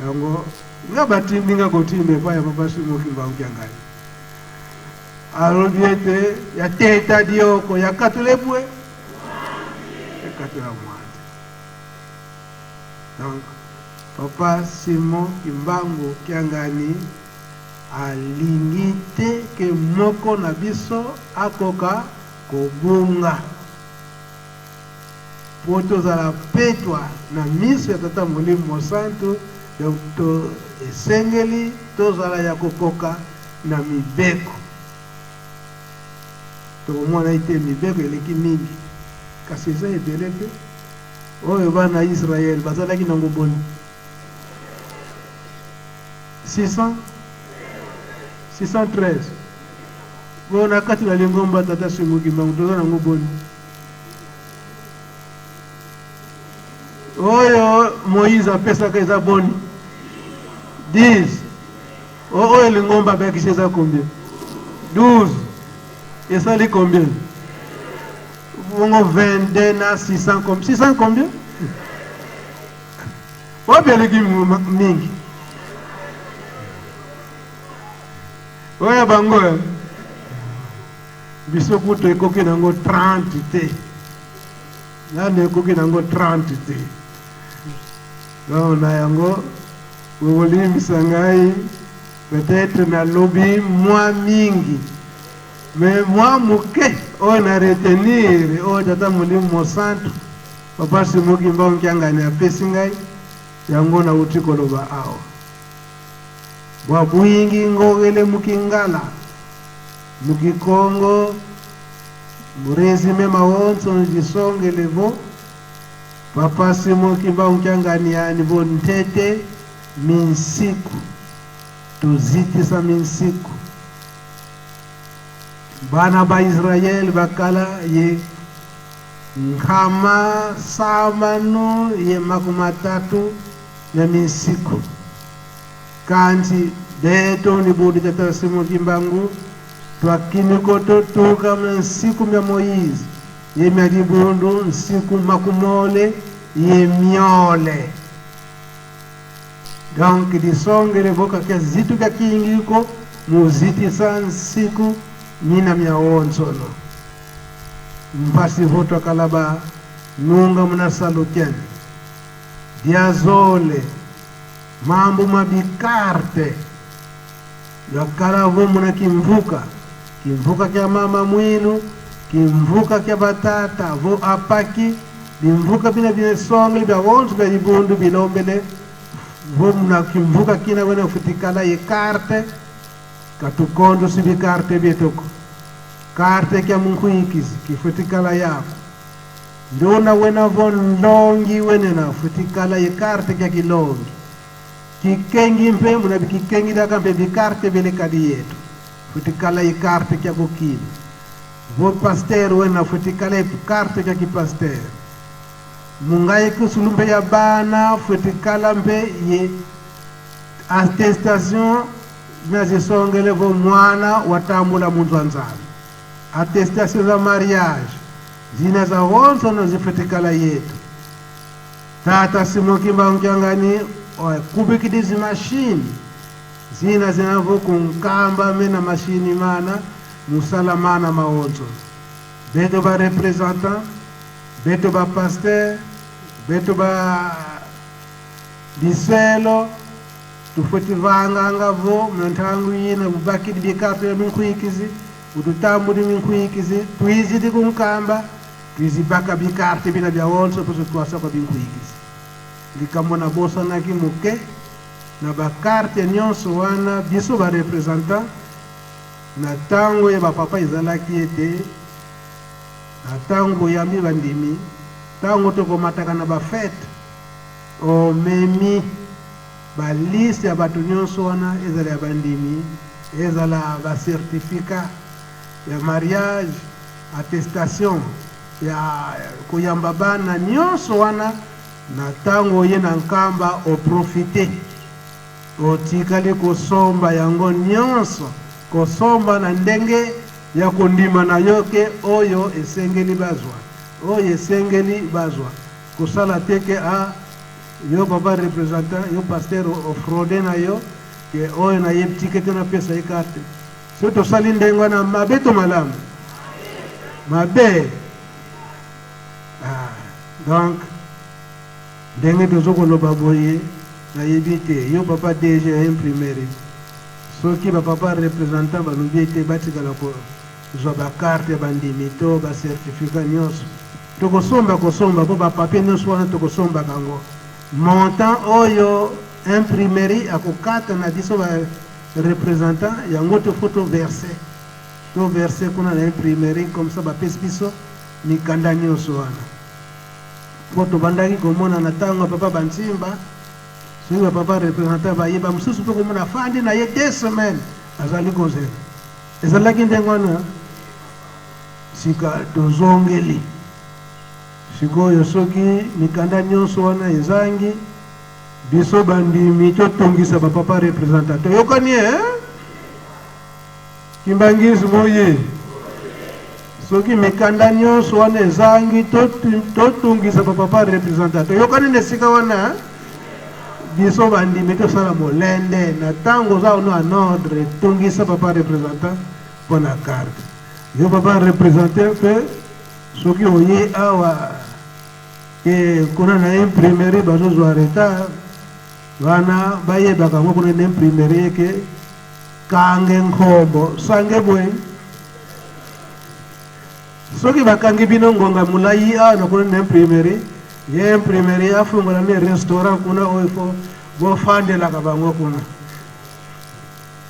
Yango nga batindi nga kotimbe pa ya papa Simoki Mbangukiangani. Alobiete ya teta dioko ya katulebwe. Ya katula mwante. Donc papa Simoki Mbangukiangani alingi te ke moko na biso akoka kobunga. Po tozala petwa na miso ya tata Molimo Santu, to esengeli tozala ya kokoka na mibeko. Tokomona ite mibeko eleki mingi. Kasi eza ebele te. Oyo bana Israel bazalaki nango boni 613. Bona kati na lingomba tata Simoki Mbangu toza nango boni. Oyo Moïse apesaka eza boni 10. Oyo lingomba bakisi eza combien? 12. Esali combien? Bongo 22 na 600 combien? 600 combien? Wapi aleki mingi? Oya bango biso kuto ekoki nango 30 te. Nane ekoki nango 30 te. Donc na yango wolimbisa ngai peut-être na lobi moi mingi. Mais moi muke oyo na retenir oyo tata Molimo Santu papa Simoki Mbangukiangani apesi ngai yango na uti koloba awa. Bwa bwingi ngogele mukingala mukikongo muresime mawonso njisongele vo papa Simoki Mbangukiangani yani vo ntete minsiku tuzitisa minsiku. Bana ba Israel bakala ye nkama samano ye makumatatu ya minsiku. Kanti beto ni bodi tata Simoki Mbangu twakini koto tuka minsiku mya Moïse ye myadibundu nsiku makumole ye miole. Donc disongele voka kia zitu kia kiingiko muziti sa nsiku nina mya onsono. Mpasi voto kalaba nunga mna salukeni. Diazole mambo mabikarte yakala vo mna kimvuka. Kimvuka kia mama mwinu, kimvuka kia batata vo apaki, bimvuka bina bina songle bia onso bia ibundu bilombele. Vo mna kimvuka kina wena futikala ye karte. Katukondo sibi karte betoko. Karte kia munkuikizi kifutikala yako. Ndona wena von longi wenena futikala ye karte kia kilongi. Kikengi mpe muna bikikengi daka mpe bikarte bele kadi yetu. Futikala ye karte kia kukini. Vo pasteur wena futikala ye karte kia kipaster. Mungaye kusulumbe ya bana futikala mpe ye attestation nazisongele vo mwana watambula mundu anzala. Attestation za mariage zina za wonso no zifutikala yetu. Tata Simoki Mbangukiangani kubikidizi machine zina zinavo kunkamba mena machine mana musala mana maonzo. Beto ba representant, beto ba pasteur, beto ba diselo tufuti vanga vo mnantangu yina bubaki bikatu ya minkuikizi ututambu di minkuikizi tuizi di kunkamba tuizi baka bikarte bina bia wonso puso tuwasa kwa minkuikizi likamona bosa na kimuke na bakarte nyonso wana biso ba representant na tango ya bapapa izalaki ete na tango ya mi bandimi tango toko mataka na bafete o memi ba liste ya batu nyonso wana ezala ya bandimi ezala ba certificat ya mariage attestation ya kuyamba bana nyonso wana na tango ye na nkamba o profite o tikali kosomba yango nyonso kosomba na ndenge ya kondima na yo ke oyo esengeli bazwa oyo esengeli bazwa kosala te ke yo papa représentant yo pasteur ofraude na yo ke oyo na ye ticket na pesa ye carte so tosali ndenge wana mabe to malamu mabe donc ndenge tozokoloba boye nayebi te yo papa DG ya imprimerie soki bapapa représentant balobi ete batikala kozwa bakarte bandimi to bacertificat nyonso tokosomba mpo bapapie nyonso wana tokosombaka yango montant oyo imprimerie akokata na biso barepresentant yango tofo toverse kuna na imprimerie comme ça bapesi biso mikanda nyonso wana po tobandaki komona na ntango papa bantimba soki bapapa représentant bayeba mosusu mpe komona afandi na ye 2 semaines azali kozela ezalaki ndenge wana sika tozongeli sikoyo soki mikanda nyonso wana ezangi biso bandimi totongisa bapapa représentant toyokani kimbangisi moye soki mikanda nyonso wana ezangi totongisa bapapa représentant toyokani na esika wana biso bandimi tosala molende na ntango oza ono en ordre tongisa papa représentant mpo na carte yo papa représentant mpe soki oye awa ke kuna na imprimerie bazozwa retard wana bayebaka ngo kuna na imprimerie ke kange nkombo sange bwe soki bakangi bino ngonga mulai awa na kuna na imprimerie ye imprimerie afungola ne restaurant kuna oyo fo bofandelaka bango kuna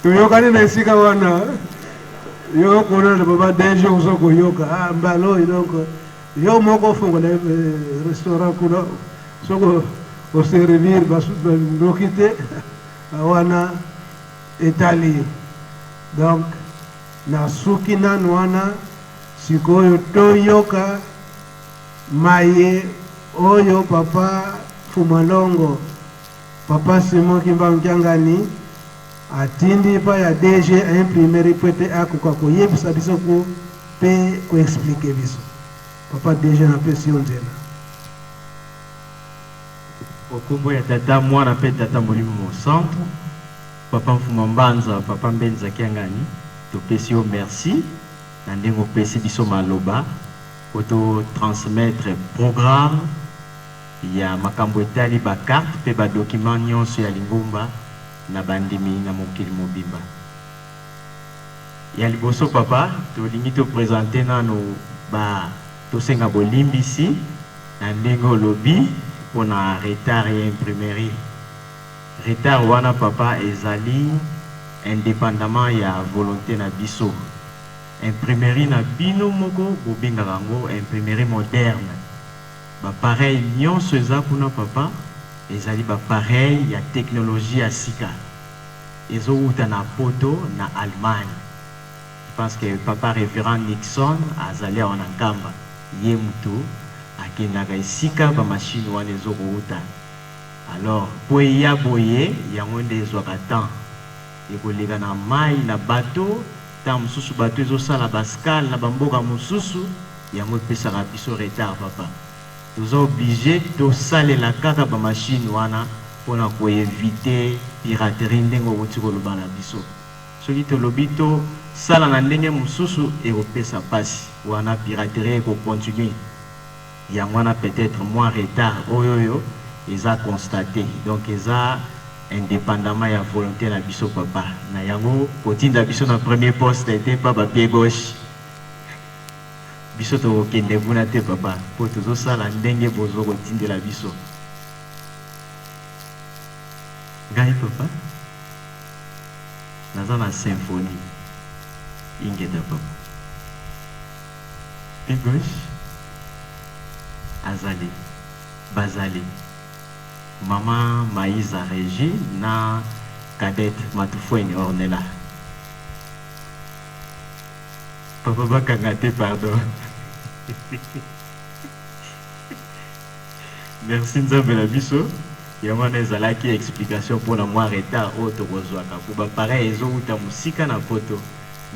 toyokani na esika wana yo kuna na baba DG ozokoyoka mbala oyo donc yo moko ofungola restaurant kuna soko oservir banoki te wana etali donc na suki nanu wana sikoyo toyoka maye oyo papa Fumalongo papa Simon Kimbankiangani atindi pa ya DG imprimerie pwete akoka koyebisa biso ko pe koexplike biso papa DG na pesi yo nzela okombo ya tata mwana pe tata molimo mo centre papa Mfumambanza papa Mbenza Kiangani topesi yo merci na ndenge opesi biso maloba auto transmettre programme ya makambo etali ba carte pe ba document nyonso ya lingomba na bandimi na mokili mobimba ya liboso papa tolingi to présenter nano ba tosenga bolimbisi na ndenge olobi pona retard ya imprimerie retard wana papa ezali indépendamment ya volonté na biso imprimerie na bino moko bobengaka yango imprimerie moderne ba pareil nyonso eza kuna papa ezali ba pareil ya technologie ya sika ezouta na poto na Allemagne. Je pense que papa révérend Nixon azali wana nkamba ye mutu akendaka esika ba machine wana ezouta alors po ya boye yango nde ezwaka temps ekoleka na mai na bateau ta mosusu bateau ezosala bascale na bamboka mosusu yango epesaka biso retard papa nous sommes obligés de saler la kaka ba machine wana pour éviter piraterie ndengo wotiko lobana biso soki to lobito sala na ndenge mususu et opesa pasi wana piraterie ko continuer yango wana peut-être moins retard oyoyo eza constaté donc eza indépendamment ya volonté na biso papa na yango kotinda biso na premier poste était pas ba pied gauche biso to kende buna te papa po tozo sala ndenge bozo kotindela biso ngai papa naza na symphonie ingeda papa pied gauche azali bazali mama Maïsa Régie na cadette Matufweni Ornella papa bakanga te pardon merci nzambe na biso yamana ezalaki explication pour na moi retard oyo tokozwaka kuba pareil ezouta musika na poto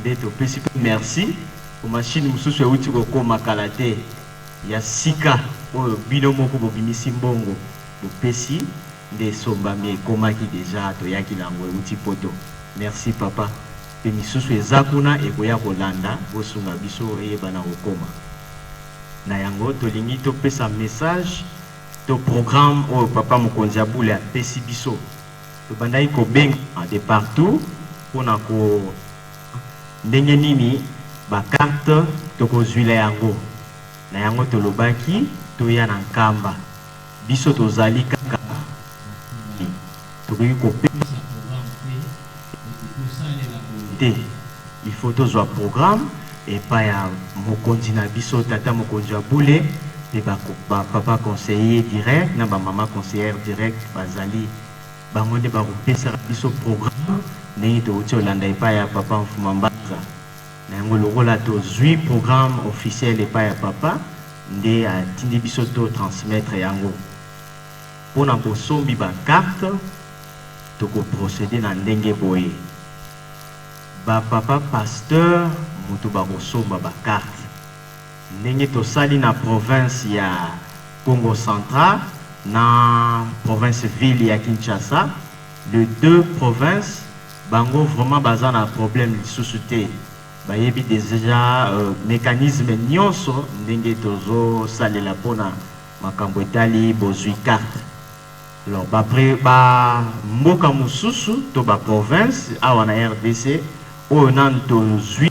nde topesi mpe merci po mashine mosusu euti kokóma kala te ya sika oyo bino moko bobimisi mbongo bopesi nde esombami ekomaki deja toyaki nango euti poto. Merci papa. Mpe misusu eza kuna ekoya kolanda bosunga biso eyebana kokóma na yango. Tolingi topesa message to programme oyo papa mokonzi ya bule apesi biso. Tobandaki kobenga de partout mpona ko ndenge nini bakarte tokozwila yango na yango. Tolobaki toya na nkamba biso tozali kaka tokoki kopesa programme te. Il faut tozwa programme epai ya mokonzi na biso tata mokonzi ya bule mpe papa conseiller direct na bamama conseillère direct bazali bango nde bakopesaka biso programme ndenge touti olanda epai ya papa Mfuma Mbanza na yango lokola tozwi programme officiel epai ya papa nde atindi biso to transmettre yango. Mpona kosombi bakarte tokoprocéder na ndenge boye. Papa pasteur moto bakosomba bakarte ndenge tosali na province ya Congo Central na province ville ya Kinshasa. Les deux provinces bango vraiment baza na problème lisusu te, bayebi déjà mécanisme nyonso ndenge tozosalela mpona makambo etali bozwi carte. Alors mboka mosusu to baprovince awa na RDC oyo nanu tozwi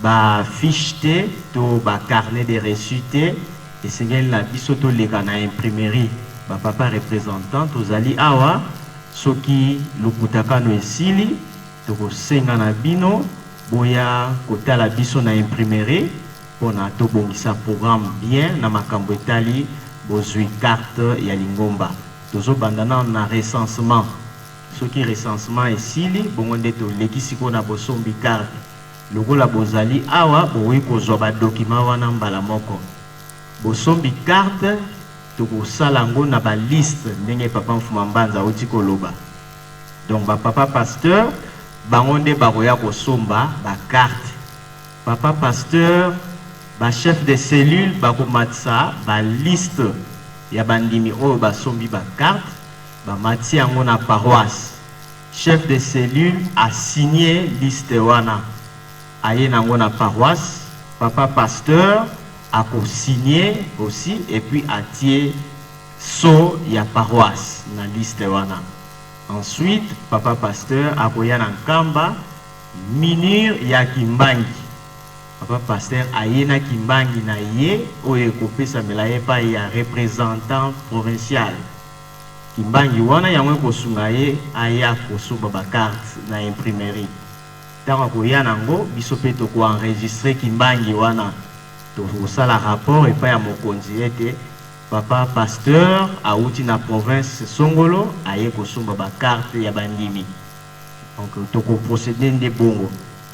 bafiche te to bacarnet de reçu te, esengeli na biso toleka na imprimerie bapapa représentant tozali awa. Soki lokutakano esili tokosenga na bino boya kotala biso na imprimerie mpona tobongisa programme bien na makambo etali bozwi carte ya lingomba. Tozobanda na recensement. Soki recensement esili bongo nde tolekisi ko na bosombi carte. Lokola bozali awa boyi kozwa badokima wana mbala moko. Bosombi carte tokosala yango na baliste ndenge papa Mfuma Mbanza oti koloba. Donc papa pasteur bango nde bakoya kosomba bakarte. Papa pasteur chef de cellule bakomatisa baliste ya bandimi oyo basombi bakarte bamati yango na paroisse. Chef de cellule a signé liste wana aye nango na paroisse. Papa pasteur a signé aussi et puis atie so ya paroisse na liste wana. Ensuite papa pasteur a koya na nkamba minure ya kimbangi. Papa pasteur aye na kimbangi na ye oyo ekopesa melaye pa ya représentant provincial. Kimbangi wana yango kosunga ye aya kosomba bakarte na imprimerie. Tango koya nango biso pe toko enregistrer kimbangi wana tosala rapport epai ya mokonzi ete papa pasteur auti na province Songolo aye kosomba bakarte ya bandimi. Donc toko procéder nde bongo.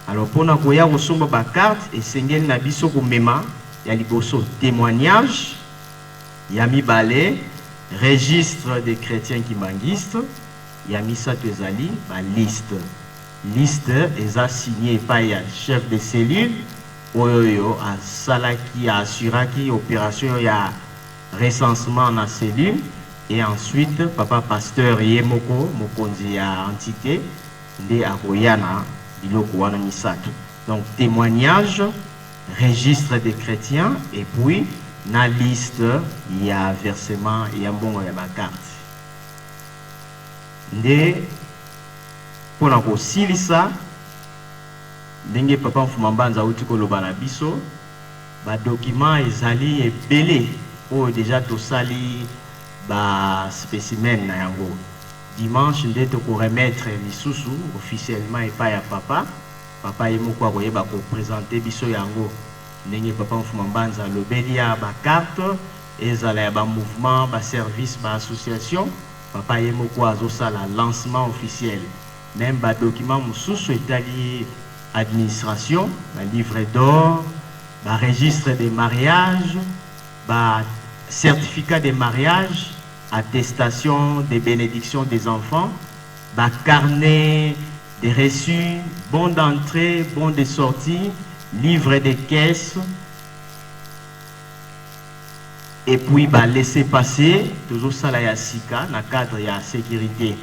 Alors pona koya kosomba bakarte esengeli na biso komema ya liboso témoignage ya mibale registre des chrétiens kimbangistes ya misato ezali baliste. Liste eza signé epai ya chef de cellule oyo asalaki assuraki opération ya recensement na cellule, et ensuite papa pasteur yemoko mokonzi ya entité nde akoyana biloko wana misato. Donc témoignage, registre des chrétiens et puis na liste ya versement ya mbongo ya bakarte. Nde pona kosilisa ndenge papa Mfuma Mbanza uti koloba na biso ba document ezali ebele oyo deja tosali ba spécimen na yango. Dimanche nde toko remettre lisusu officiellement epai ya papa ye moko akoyeba ko présenter biso yango ndenge papa Mfuma Mbanza lobeli ya ba carte ezala ya ba mouvement ba service ba association. Papa ye moko azosala lancement officiel. Même ba document mosusu etali administration, ba livret d'or, ba registre des mariages, ba certificat de mariage, attestation des bénédictions des enfants, ba carnet des reçus, bons d'entrée, bons de sortie, livre de caisse, et puis laisser passer, toujours ça là, sika, dans le cadre de la sécurité.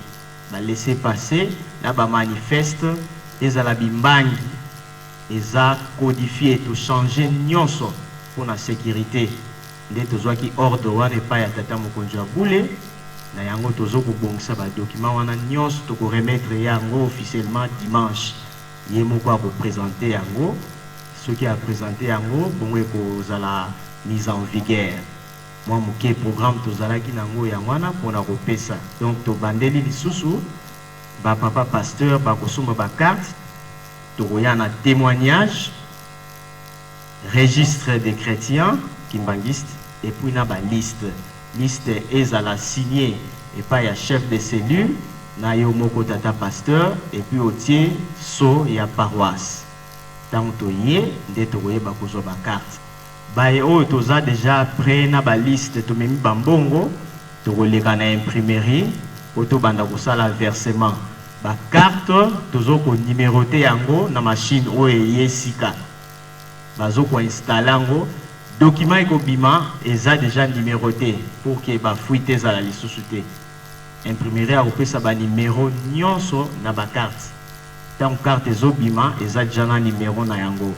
Laisser passer, là, manifeste, et ça la bimbangi, et ça codifié, tout changer nyonso pour la sécurité. Dès que qui ordre n'est pas à tata mokonjo boule, na yango tozo ko bongisa ba document wana nyonso to ko remettre yango officiellement dimanche. Yemo ko présenter yango, ce qui a présenté yango bongo ko zala mise en vigueur. Moi moké programme to zala ki nango yangwana pona ko pesa. Donc to bandeli lisusu ba papa pasteur ba ko soma ba carte to yana témoignage registre des chrétiens kimbangistes et puis na ba liste ezala signé et pas ya chef de cellule na yo moko tata pasteur et puis otie so ya paroisse tant to yé nde to yeba kozo ba carte ba e o toza déjà prêt na ba liste to memi bambongo to koleka na imprimerie oto banda kosala versement ba carte tozo ko numéroter yango na machine o yesika bazo ko installer yango document ekobima eza déjà numéroté pour que ba fuite za la lisusuté imprimerie a kopesa ba numéro nyonso na ba carte tant carte ezobima eza déjà na numéro na yango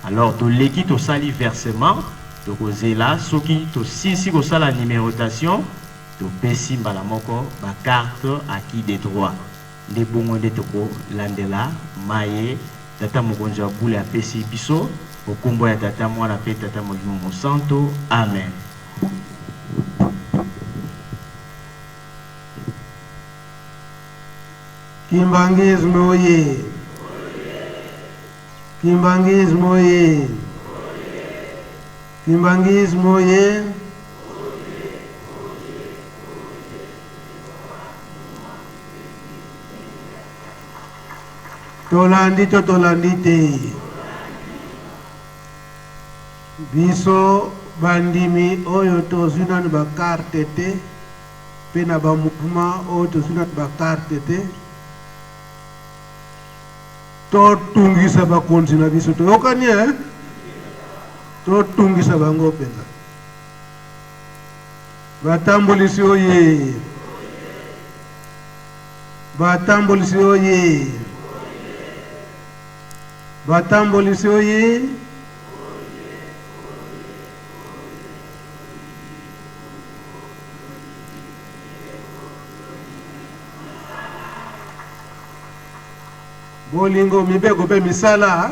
alors to leki to sali versement to kozela soki to sisi ko sala numérotation to pesi mbala moko ba carte acquis des droits nde bongo nde to ko landela maye tata mokonzi ya bule apesi biso okombo ya tata mwana pe tata molimo mosanto amen. Kimbangisme oye! Kimbangisme oye! Kimbangisme oye! Tolandi to tolandi te. Biso bandimi oyo tozina ni ba carte te pe na ba mouvement oyo tozina ba carte te to tungisa ba konzi na biso to yokani to tungisa bango pena batambolisi oye batambolisi oye batambolisi oye bolingo mibeko pe misala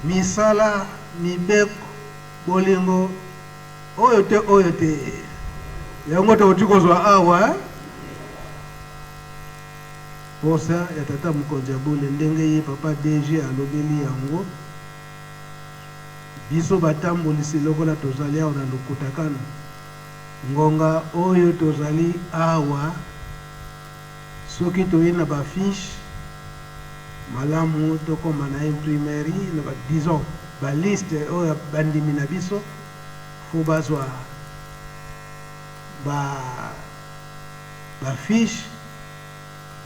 misala mibeko bolingo oyo te yango to utikozwa awa posa ya tata mokonzi ya bule ndenge ye papa DG alobeli yango biso batambolisi lokola tozali awa na lokutakana ngonga oyo tozali awa soki toye na ba fiche malamu tokoma na imprimerie na ba disons ba liste oyo bandimi na biso fo bazwa ba fiche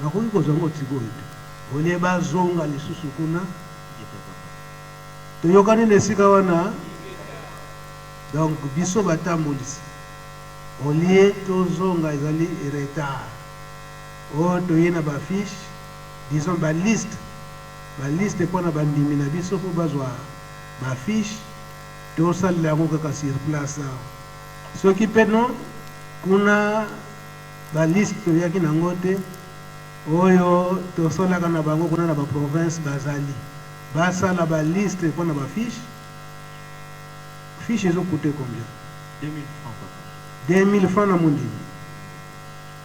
bakoki kozwa ngo tikoyo te olie bazonga lisusu kuna toyokani na esika wana donc biso batambolisi olie tozonga ezali retard oyo toye na ba fiche disons ba liste mpona bandimi na biso mpo bazwa ba fiche tosalela yango kaka sur place awa soki peno kuna ba liste toyaki nango te oyo tosolaka na bango kuna na ba province bazali basala ba liste mpona ba fiche ezokute combien 2000 francs papa 2000 francs na mondimi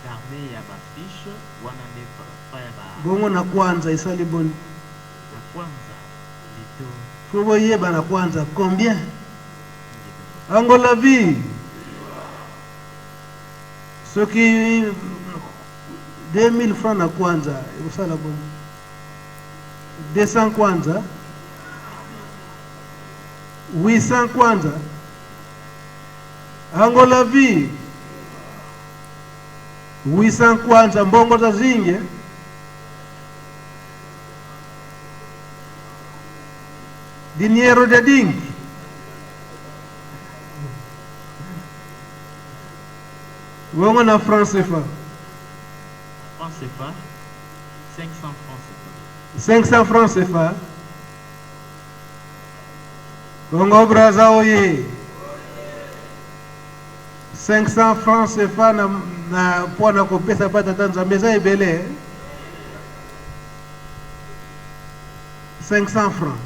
carnet ya ba fiche wana nde pa ya ba bongo na kwanza isali boni na kwanza lito faut boyeba na kwanza combien angola vie soki 2000 francs na kwanza usala boni 200 kwanza 800 kwanza angola vie 800 kwanza mbongo za zinge dinheiro de dingue. Vamos na France CFA. France CFA, 500 francs CFA. 500 francs CFA. Congo Brazza oye. 500 francs CFA na pona kopesa pata Tanzania eza ebele. 500 francs.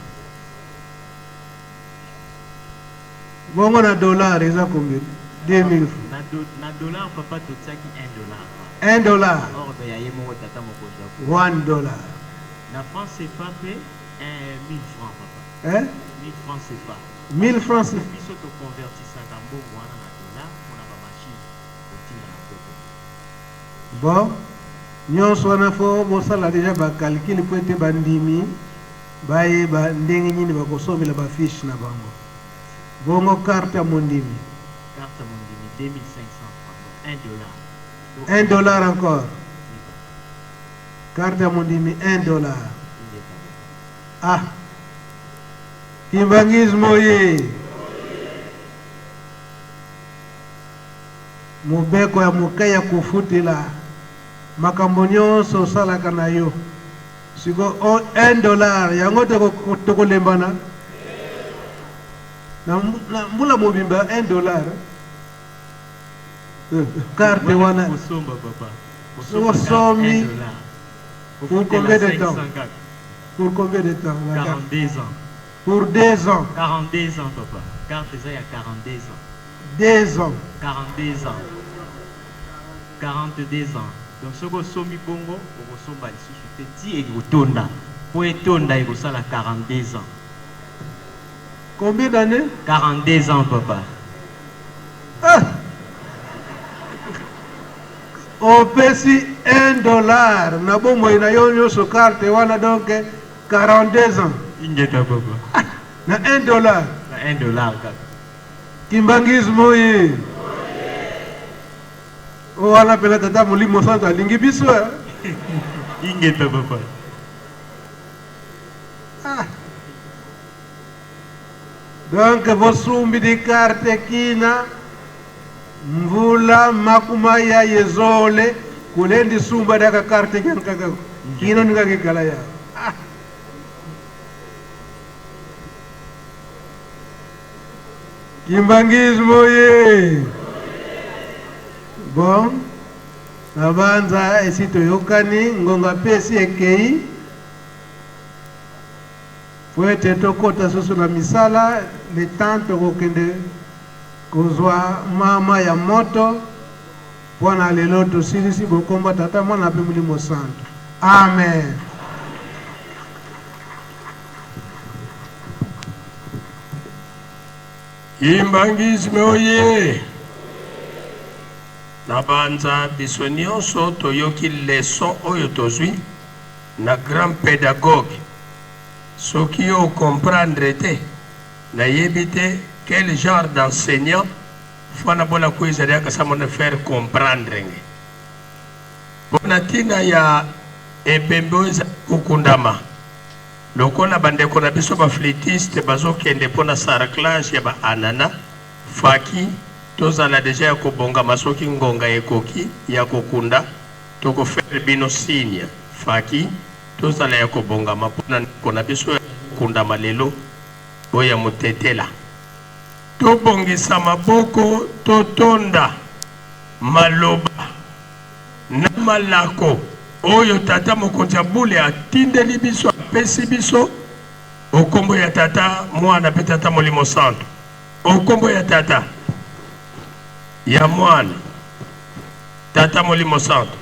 Bongo na dollar eza combien? 2000 francs. Na dollar papa totiaki $1. $1. Ordre ya ye moko tata mokonzi ya $1. na France CFA pe 1000 francs papa. 1000 francs CFA. 1000 francs CFA. Biso to convertissaka mbongo wana na dollar mpona ba machine kotinda na poto. Bon, nyonso wana fo bosala deja bacalcule po ete bandimi bayeba ndenge nini bakosomela bafiche na bango. Bongo carte ya mondimi. Carte ya mondimi 2500 francs. $1. $1 encore. Carte ya mondimi $1. Ah. Kimbangismo ye. Mobeko ya mokaya kufutila. Makambo nyonso osalaka na yo. Siko $1 yango tokolembana. Na mbula mobimba $1. Carte wana. Kosomba papa. Sosomi. Pour combien de temps? Pour combien de temps? 42 ans. Pour 2 ans. 42 ans papa. Carte eza ya 42 ans. 2 ans. 42 ans. 42 ans. Donc soko somi bongo okosomba lisusu te ti ekotonda. Po etonda ekosala 42 ans. Combien d'années? 42 ans papa. Ah! Opesi $1 na bomo ina yo nyoso carte wana donc 42 ans. Ingeta papa. Na $1. Na $1 kaka. Kimbangismo ye. O wana pela tata mulimo santa lingi biso. Ingeta papa. Ah. Donc vosumbi di carte kina mvula makuma ya yezole kulendi sumba daka carte kaka kina ninga kala ya. Ah. Kimbangismo ye. Bon, nabanza esito yokani ngonga pesi ekei. Poete tokota susu na misala le tante kokende kozwa mama ya moto pona lelo tosilisi bokomba tata mwana pe mulimo santo. Amen. Kimbangisme oye. Nabanza biso nyonso toyoki leson oyo tozwi na grand pédagogue. Soki yo comprendre te nayebi te quel genre d'enseignant fana bona kuizali akasamona faire comprendre nge. Bona tina ya ebembe oyo kukundama lokola bandeko na biso baflitiste bazokende mpona sarclage ya baanana faki tozala deja ya kobongama soki ngonga ekoki ya kokunda tokofere bino signe faki tozala ya kobongama mpona ndeko na biso ya kokundama lelo oyo ya motetela tobongisa maboko totonda maloba na malako oyo tata mokonzi ya bule atindeli biso apesi biso okombo ya tata mwana pe tata molimo santo okombo ya tata ya mwana tata molimo santo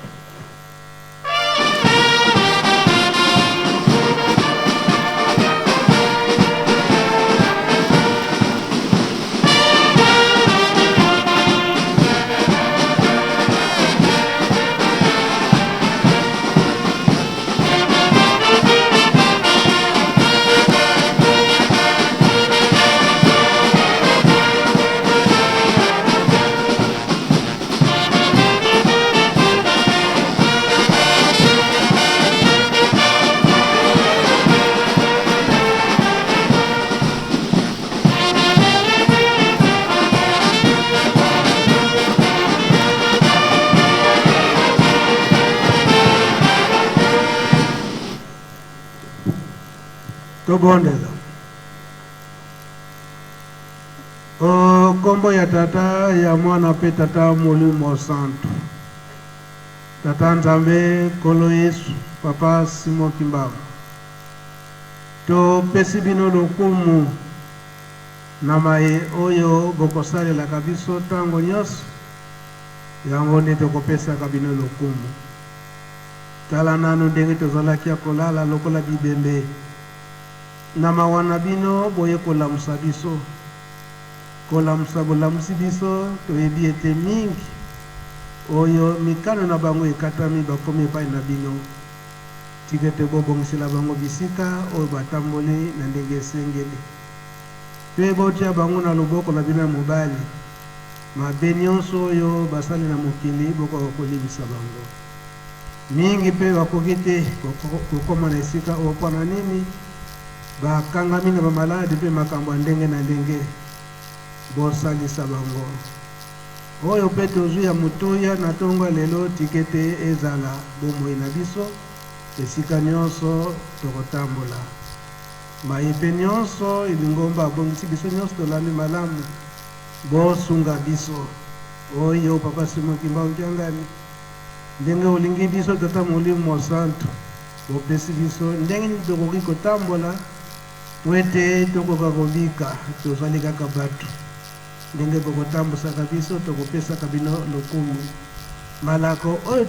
tobondela o kombo ya tata ya mwana mpe tata molimo santo tata nzambe nkolo yesu papa simon kimbangu topesi bino lokumu na maye oyo bokosalelaka biso ntango nyonso yango nde tokopesaka bino lokumu tala nanu ndenge tozalaki ya kolala lokola bibembe na mawa na bino boye kolamusa biso kolamusa bolamusi biso toyebi ete mingi oyo mikano na bango ekatami bakomi epai na bino tika ete bobongisela bango bisika oyo batamboli na ndenge esengeli mpe botia bango na loboko na bino ya mobali mabe nyonso oyo basali na mokili bokoka kolibisa bango mingi mpe bakoki te kokoma na esika oyo mpona nini bakangami na bamaladi mpe makambo ya ndenge na ndenge bosalisa bango oyo mpe tozwi ya motuya na ntongo lelo tika ete ezala bomoi na biso esika nyonso tokotambola mayepe nyonso elingomba abongisi biso nyonso tolandi malamu bosunga biso oyo papa Simon Kimbangu Kiangani ndenge olingi biso tata molimo santo bopesi biso ndenge nini tokoki kotambola po ete tokoka kobika tozali kaka bato ndenge bokotambusaka biso tokopesaka bino lokumu malako oyo